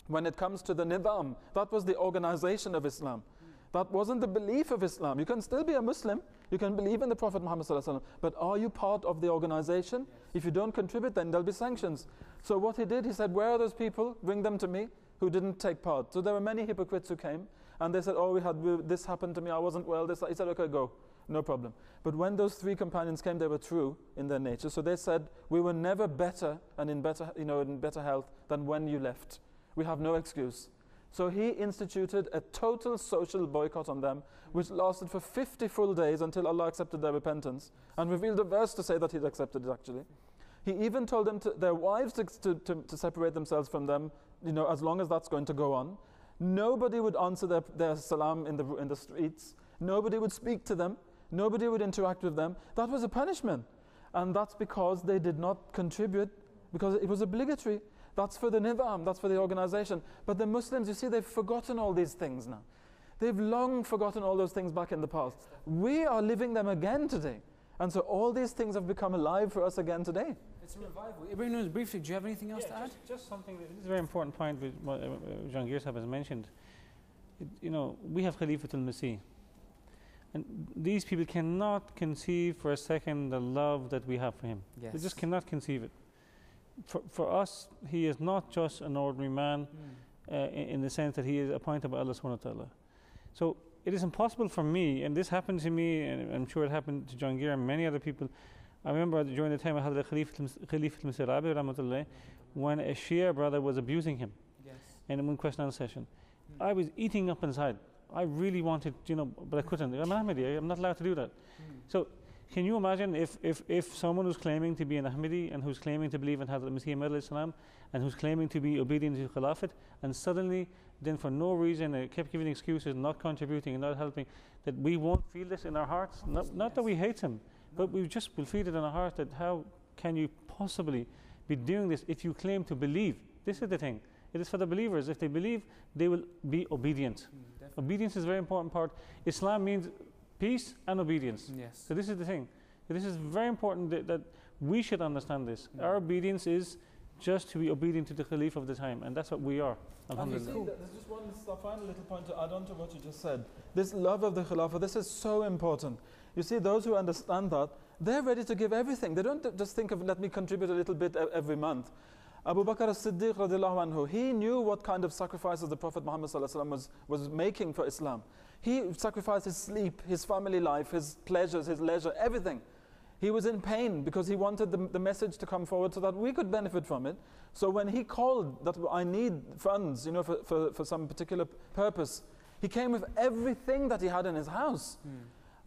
When it comes to the nidam, that was the organization of Islam. That wasn't the belief of Islam. You can still be a Muslim, you can believe in the Prophet Muhammad sallallahu alaihi wasallam, but are you part of the organization? If you don't contribute, then there'll be sanctions. So what he did, he said, where are those people? Bring them to me who didn't take part. So there were many hypocrites who came and they said, oh, this happened to me, I wasn't well. He said, okay, go. No problem. But when those 3 companions came, they were true in their nature. So they said, we were never better and in better health than when you left. We have no excuse. So he instituted a total social boycott on them, which lasted for 50 full days until Allah accepted their repentance and revealed a verse to say that He'd accepted it actually. He even told them their wives to separate themselves from them, as long as that's going to go on. Nobody would answer their salam in the streets. Nobody would speak to them. Nobody would interact with them. That was a punishment. And that's because they did not contribute, because it was obligatory. That's for the nidam, that's for the organization. But the Muslims, you see, they've forgotten all these things now. They've long forgotten all those things back in the past. We are living them again today. And so all these things have become alive for us again today. It's a revival. Ibrahim, briefly, do you have anything else to add? Just something, this is a very important point which Jahangir Sahib has mentioned. We have Khalifatul Masih. And these people cannot conceive for a second the love that we have for him. Yes. They just cannot conceive it. For us, he is not just an ordinary man in the sense that he is appointed by Allah subhanahu wa ta'ala. So it is impossible for me, and this happened to me, and I'm sure it happened to Jahangir and many other people. I remember during the time I had the Khalifat al-Masih Rabi rahmatullah, when a Shia brother was abusing him in one question and session. I was eating up inside. I really wanted, but I couldn't. I'm Ahmadi, I'm not allowed to do that. So can you imagine if someone who's claiming to be an Ahmadi and who's claiming to believe in Hazrat Masih Maud Islam and who's claiming to be obedient to Khilafat, and suddenly then for no reason kept giving excuses, not contributing and not helping, that we won't feel this in our hearts? Not that we hate him, but we just will feel it in our heart that how can you possibly be doing this if you claim to believe? This is the thing. It is for the believers. If they believe, they will be obedient. Obedience is a very important part. Islam means peace and obedience. Yes. So this is the thing. This is very important that we should understand this. Our obedience is just to be obedient to the Khalif of the time, and that's what we are. Alhamdulillah. Cool. There's just one final little point to add on to what you just said. This love of the Khilafah, this is so important. You see, those who understand that, they're ready to give everything. They don't just think of, let me contribute a little bit every month. Abu Bakr as-Siddiq radiallahu anhu, he knew what kind of sacrifices the Prophet Muhammad sallallahu alaihi wasallam was making for Islam. He sacrificed his sleep, his family life, his pleasures, his leisure, everything. He was in pain because he wanted the message to come forward so that we could benefit from it. So when he called that I need funds, for some particular purpose, he came with everything that he had in his house.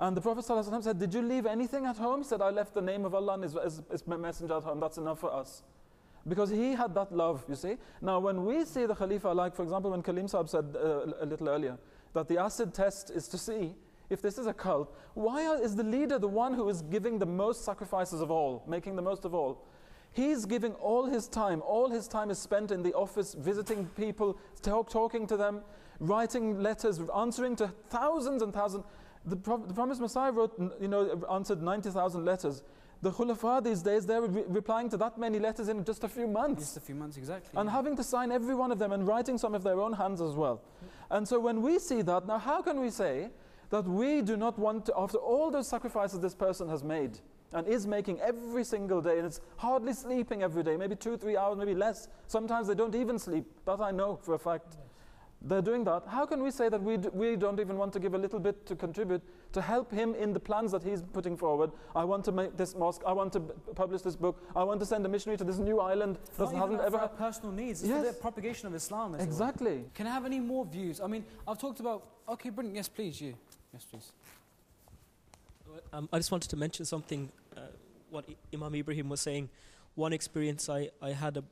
And the Prophet sallallahu alaihi wasallam said, did you leave anything at home? He said, I left the name of Allah and his messenger at home. That's enough for us. Because he had that love, you see. Now when we see the Khalifa, like for example when Kaleem Sahib said a little earlier, that the acid test is to see if this is a cult, why is the leader the one who is giving the most sacrifices of all, making the most of all? He's giving all his time is spent in the office, visiting people, talking to them, writing letters, answering to thousands and thousands. The Promised Messiah answered 90,000 letters. The Khulafa these days, they're replying to that many letters in just a few months. Just a few months, exactly. And having to sign every one of them and writing some of their own hands as well. And so when we see that, now how can we say that we do not want to, after all those sacrifices this person has made and is making every single day, and it's hardly sleeping every day, maybe 2-3 hours, maybe less. Sometimes they don't even sleep, that I know for a fact. They're doing that. How can we say that we don't even want to give a little bit to contribute to help him in the plans that he's putting forward? I want to make this mosque, I want to publish this book, I want to send a missionary to this new island that hasn't ever had personal needs. It's for the propagation of Islam. Exactly. Can I have any more views? I mean, I've talked about. Okay, brilliant. Yes, please. You. Yes, please. I just wanted to mention something. What Imam Ibrahim was saying. One experience I had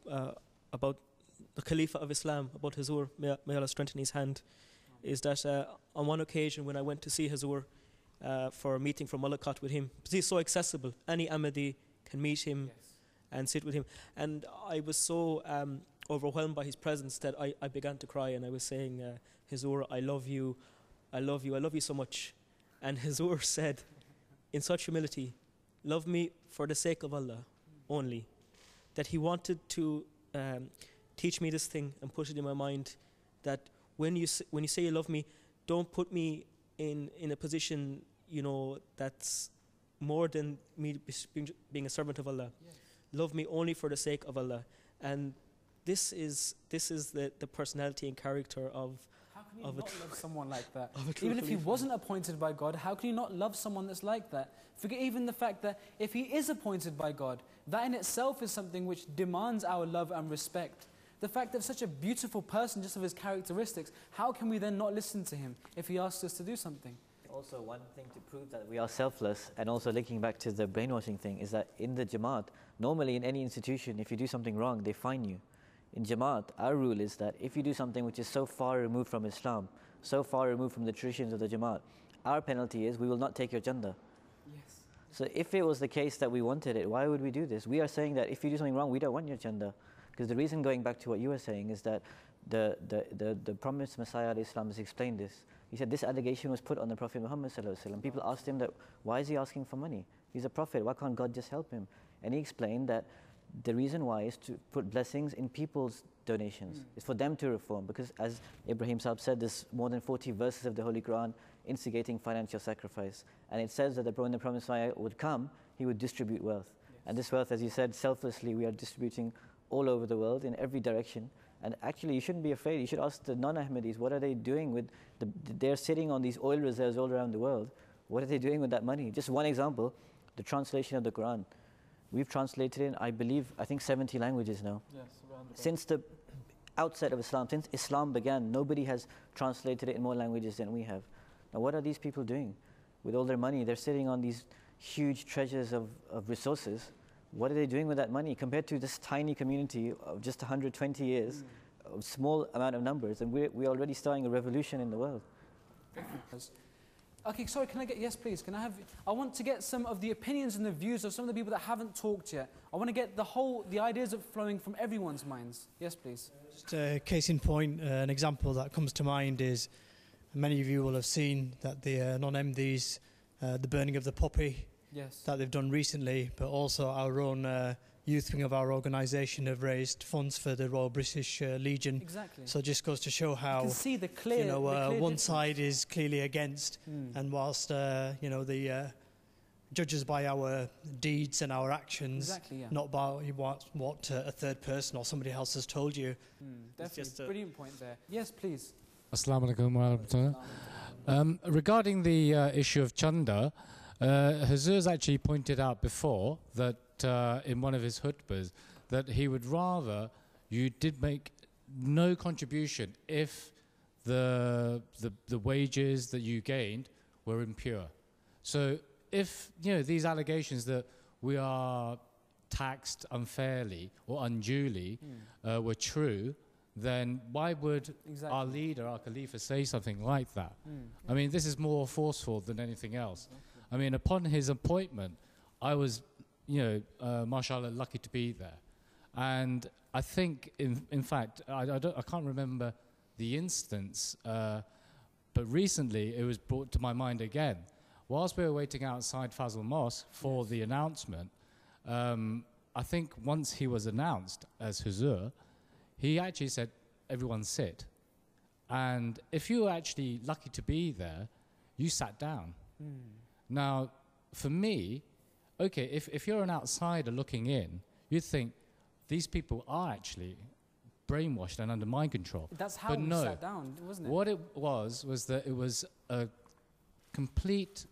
about the Khalifa of Islam, about Hazur, may Allah strengthen his hand, is that on one occasion when I went to see Hazur for a meeting for Malakat with him, because he's so accessible, any Ahmadi can meet him and sit with him. And I was so overwhelmed by his presence that I began to cry, and I was saying, Hazur, I love you, I love you, I love you so much. And Hazur said, in such humility, love me for the sake of Allah only. That he wanted to teach me this thing and put it in my mind, that when you say you love me, don't put me in a position, you know, that's more than me being a servant of Allah. Yes. Love me only for the sake of Allah. And this is the personality and character of How can you not love someone like that? Even Even if he wasn't appointed by God, how can you not love someone that's like that? Forget even the fact that if he is appointed by God, that in itself is something which demands our love and respect. The fact that such a beautiful person, just of his characteristics, how can we then not listen to him if he asks us to do something? Also, one thing to prove that we are selfless, and also linking back to the brainwashing thing, is that in the Jamaat, normally in any institution, if you do something wrong, they fine you. In Jamaat, our rule is that if you do something which is so far removed from Islam, so far removed from the traditions of the Jamaat, our penalty is we will not take your chanda. Yes. So if it was the case that we wanted it, why would we do this? We are saying that if you do something wrong, we don't want your chanda. Because the reason, going back to what you were saying, is that the promised Messiah Islam has explained this. He said this allegation was put on the Prophet Muhammad sallallahu alaihi wasallam. People asked him that, why is he asking for money? He's a prophet, why can't God just help him? And he explained that the reason why is to put blessings in people's donations. It's for them to reform, because as Ibrahim Saab said, there's more than 40 verses of the Holy Quran instigating financial sacrifice. And it says that when the promised Messiah would come, he would distribute wealth. Yes. And this wealth, as you said, selflessly we are distributing all over the world in every direction. And actually you shouldn't be afraid. You should ask the non-Ahmadis, what are they doing with, they're sitting on these oil reserves all around the world. What are they doing with that money? Just one example, the translation of the Quran. We've translated in, I think 70 languages now. Yes, since the outset of Islam, since Islam began, nobody has translated it in more languages than we have. Now what are these people doing with all their money? They're sitting on these huge treasures of resources. What are they doing with that money compared to this tiny community of just 120 years, a small amount of numbers, and we're already starting a revolution in the world. Okay, sorry, can I get, yes please, I want to get some of the opinions and the views of some of the people that haven't talked yet. I want to get the ideas of flowing from everyone's minds. Yes please. Just a case in point, an example that comes to mind is, many of you will have seen that the non-MDs, the burning of the poppy, yes, that they've done recently, but also our own youth wing of our organisation have raised funds for the Royal British Legion. Exactly. So it just goes to show how, you can see the clear, one side is clearly against, and whilst the judges by our deeds and our actions, exactly, yeah, not by what a third person or somebody else has told you. Definitely, just brilliant point there. Yes, please. Assalamu alaikum wa rahmatullah. Regarding the issue of chanda, Hazur's actually pointed out before that in one of his khutbahs that he would rather you did make no contribution if the wages that you gained were impure. So if these allegations that we are taxed unfairly or unduly were true, then why would our leader, our Khalifa, say something like that? I mean, this is more forceful than anything else. I mean, upon his appointment, I was, mashallah, lucky to be there. And I think, in fact, I can't remember the instance, but recently it was brought to my mind again. Whilst we were waiting outside Fazl Mosque for the announcement, I think once he was announced as Huzur, he actually said, everyone sit. And if you were actually lucky to be there, you sat down. Now, for me, okay, if you're an outsider looking in, you'd think these people are actually brainwashed and under mind control. That's how but we no, sat down, wasn't it? What it was that it was a complete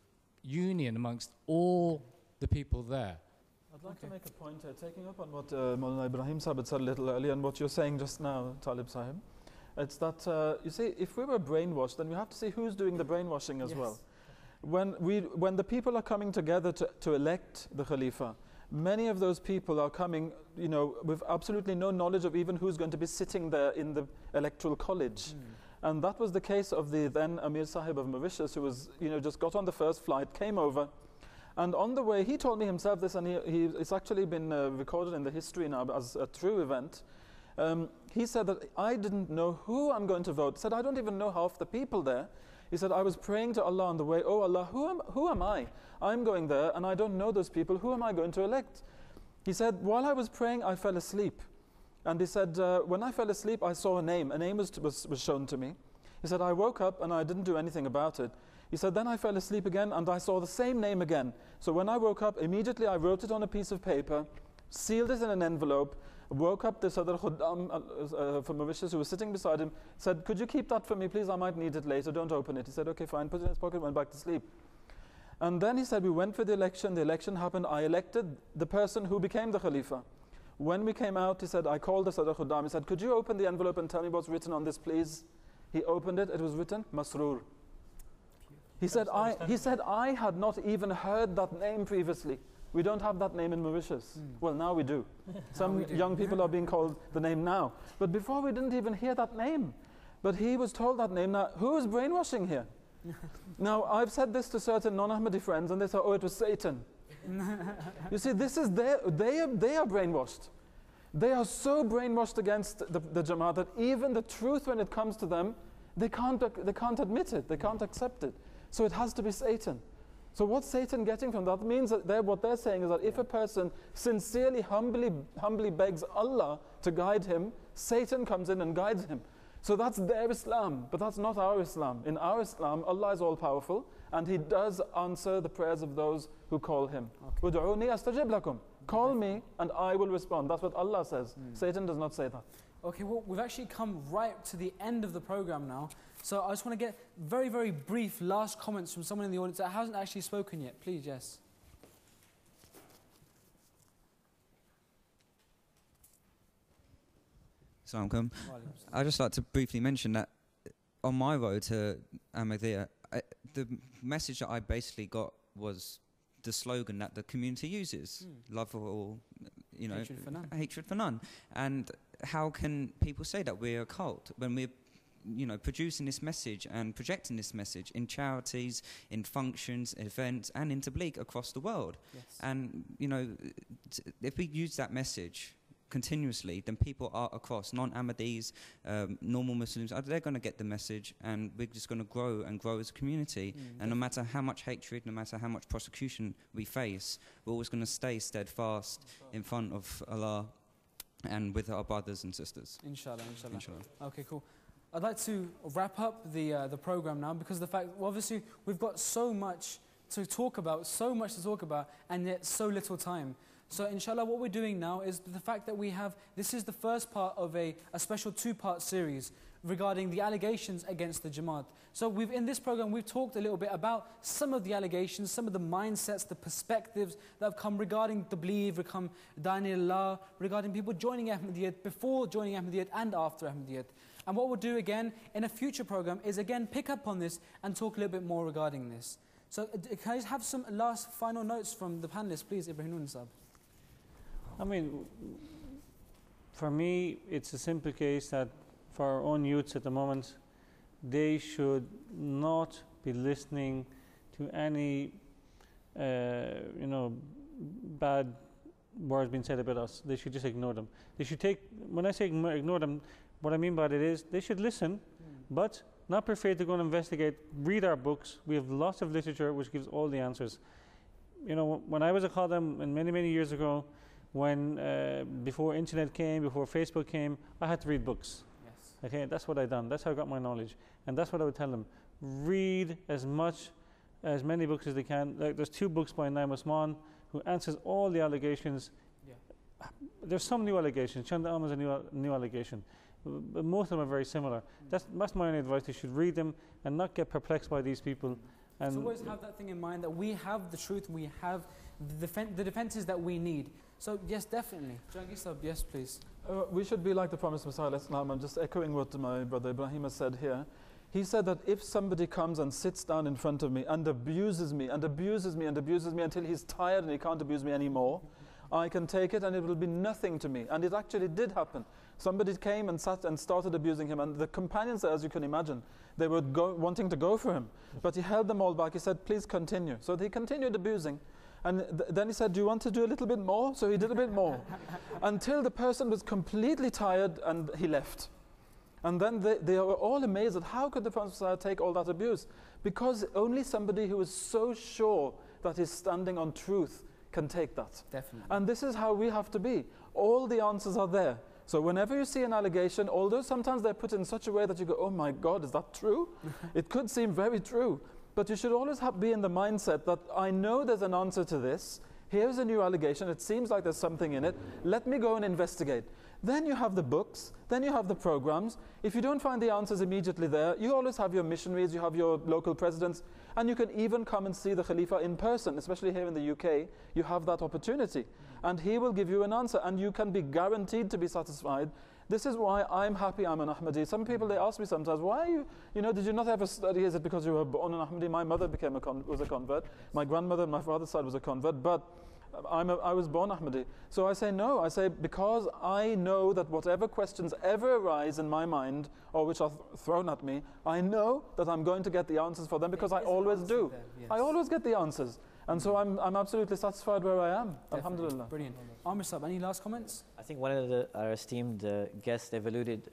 union amongst all the people there. I'd like to make a point here, taking up on what Maulana Ibrahim Sahib had said a little earlier and what you're saying just now, Talib Sahib. It's that, you see, if we were brainwashed, then we have to see who's doing the brainwashing as well. When the people are coming together to elect the Khalifa, many of those people are coming, you know, with absolutely no knowledge of even who's going to be sitting there in the electoral college. And that was the case of the then Amir Sahib of Mauritius, who was, you know, just got on the first flight, came over, and on the way, he told me himself this, and it's actually been recorded in the history now as a true event. He said that I didn't know who I'm going to vote. He said, I don't even know half the people there. He said, I was praying to Allah on the way, oh Allah, who am I? I'm going there and I don't know those people. Who am I going to elect? He said, while I was praying, I fell asleep. And he said, when I fell asleep, I saw a name. A name was shown to me. He said, I woke up and I didn't do anything about it. He said, then I fell asleep again and I saw the same name again. So when I woke up, immediately I wrote it on a piece of paper, sealed it in an envelope, woke up the Sadr Khuddam from Mauritius who was sitting beside him, said, could you keep that for me, please? I might need it later. Don't open it. He said, okay, fine. Put it in his pocket, went back to sleep. And then he said, we went for the election. The election happened. I elected the person who became the Khalifa. When we came out, he said, I called the Sadr Khuddam. He said, could you open the envelope and tell me what's written on this, please? He opened it. It was written, Masroor. He said, I had not even heard that name previously. We don't have that name in Mauritius. Well, now we do. Some young people are being called the name now. But before we didn't even hear that name. But he was told that name. Now, who is brainwashing here? Now, I've said this to certain non-Ahmadi friends, and they say, oh, it was Satan. You see, this is they are brainwashed. They are so brainwashed against the Jamaat that even the truth, when it comes to them, they can't admit it. They can't accept it. So it has to be Satan. So what's Satan getting from that? Means that what they're saying is that if a person sincerely, humbly begs Allah to guide him, Satan comes in and guides him. So that's their Islam, but that's not our Islam. In our Islam, Allah is all-powerful, and He does answer the prayers of those who call Him. Ud'uni astajib lakum. Call me, and I will respond. That's what Allah says. Satan does not say that. Okay, well, we've actually come right to the end of the program now. So I just want to get very, very brief last comments from someone in the audience that hasn't actually spoken yet. Please, yes. Assalamualaikum. I'd just like to briefly mention that on my road to Ahmadiyya, the message that I basically got was the slogan that the community uses: love for all, you know, hatred for none. Hatred for none. And how can people say that we're a cult when we're, you know, producing this message and projecting this message in charities, in functions, events, and in Tabligh across the world? Yes. And, you know, if we use that message continuously, then people are across, non-Ahmadis, normal Muslims, they're going to get the message, and we're just going to grow and grow as a community. And no matter how much hatred, no matter how much prosecution we face, we're always going to stay steadfast in front of Allah and with our brothers and sisters. Inshallah, inshallah. Okay, cool. I'd like to wrap up the program now, because the fact, well, obviously, we've got so much to talk about, and yet so little time. So inshallah, what we're doing now is the fact that this is the first part of a special two-part series regarding the allegations against the Jamaat. So in this program, we've talked a little bit about some of the allegations, some of the mindsets, the perspectives that have come regarding Tabligh, regarding people joining Ahmadiyyat, before joining Ahmadiyyat and after Ahmadiyyat. And what we'll do again in a future program is again pick up on this and talk a little bit more regarding this. So can I just have some last final notes from the panelists, please, Ibrahim Noon Sahib? I mean, for me, it's a simple case that for our own youths at the moment, they should not be listening to any, bad words being said about us. They should just ignore them. They should when I say ignore them, what I mean by that is they should listen, but not be afraid to go and investigate, read our books. We have lots of literature which gives all the answers. you know, when I was a Khadim and many years ago, when before internet came, before Facebook came, I had to read books. Yes. Okay, that's what I done. That's how I got my knowledge, and that's what I would tell them: read as many books as they can. Like, there's 2 books by Naim Osman who answers all the allegations. Yeah. There's some new allegations. Chanda Amma is a new allegation, but most of them are very similar. That's my only advice. You should read them and not get perplexed by these people. And so always have that thing in mind that we have the truth, we have the defenses that we need. So yes, definitely. Jangir Sahib, yes, please. We should be like the promised Messiah. I'm just echoing what my brother Ibrahim has said here. He said that if somebody comes and sits down in front of me and abuses me and abuses me and abuses me until he's tired and he can't abuse me anymore, I can take it and it will be nothing to me. And it actually did happen. Somebody came and sat and started abusing him, and the companions, as you can imagine, they were wanting to go for him. But he held them all back. He said, please continue. So he continued abusing. And then he said, do you want to do a little bit more? So he did a bit more. Until the person was completely tired and he left. And then they were all amazed at how could the Prophet take all that abuse? Because only somebody who is so sure that he's standing on truth can take that. Definitely. And this is how we have to be. All the answers are there. So whenever you see an allegation, although sometimes they're put in such a way that you go, oh my God, is that true? It could seem very true. But you should always be in the mindset that I know there's an answer to this. Here's a new allegation. It seems like there's something in it. Let me go and investigate. Then you have the books. Then you have the programs. If you don't find the answers immediately there, you always have your missionaries, you have your local presidents, and you can even come and see the Khalifa in person, especially here in the UK. You have that opportunity. And he will give you an answer, and you can be guaranteed to be satisfied. This is why I'm happy I'm an Ahmadi. Some people, they ask me sometimes, why are you know, did you not ever study? Is it because you were born an Ahmadi? My mother was a convert. My grandmother on my father's side was a convert, but I was born Ahmadi. So I say no. I say because I know that whatever questions ever arise in my mind or which are thrown at me, I know that I'm going to get the answers for them because I always do. Yes. I always get the answers. And so I'm absolutely satisfied where I am. Definitely. Alhamdulillah. Brilliant. Amir Sahib, any last comments? I think one of our esteemed guests, a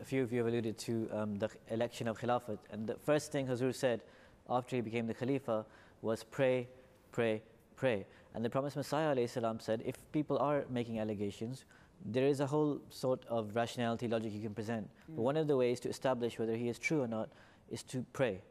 few of you have alluded to the election of Khilafat. And the first thing Hazur said after he became the Khalifa was pray, pray, pray. And the Promised Messiah ﷺ said, if people are making allegations, there is a whole sort of rationality, logic you can present. But one of the ways to establish whether he is true or not is to pray.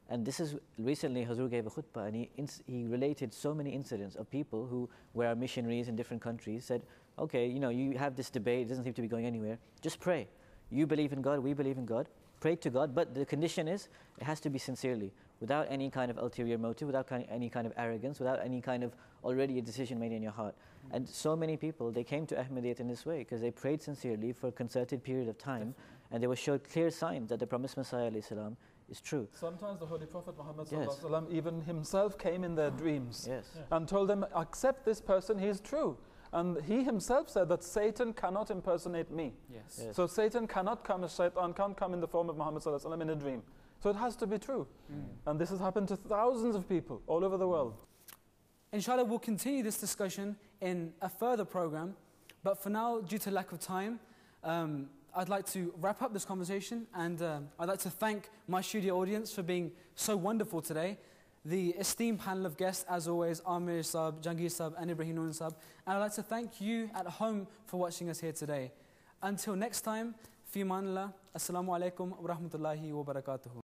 And this is, recently Hazur gave a khutbah and he related so many incidents of people who were missionaries in different countries, said, okay, you know, you have this debate, it doesn't seem to be going anywhere, just pray. You believe in God, we believe in God, pray to God, but the condition is, it has to be sincerely, without any kind of ulterior motive, without any kind of arrogance, without any kind of already a decision made in your heart. And so many people, they came to Ahmadiyyat in this way, because they prayed sincerely for a concerted period of time, and they were showed clear signs that the Promised Messiah ﷺ is true. Sometimes the Holy Prophet Muhammad even himself came in their dreams and told them, accept this person, he is true. And he himself said that Satan cannot impersonate me. So Satan cannot come as Shaitan, can't come in the form of Muhammad in a dream. So it has to be true. And this has happened to thousands of people all over the world. Inshallah, we'll continue this discussion in a further program. But for now, due to lack of time, I'd like to wrap up this conversation, and I'd like to thank my studio audience for being so wonderful today. The esteemed panel of guests, as always, Amir Sahib, Jangir Sahib, and Ibrahim Noon Sahib. And I'd like to thank you at home for watching us here today. Until next time, fi manillah, assalamu alaikum wa rahmatullahi wa barakatuhu.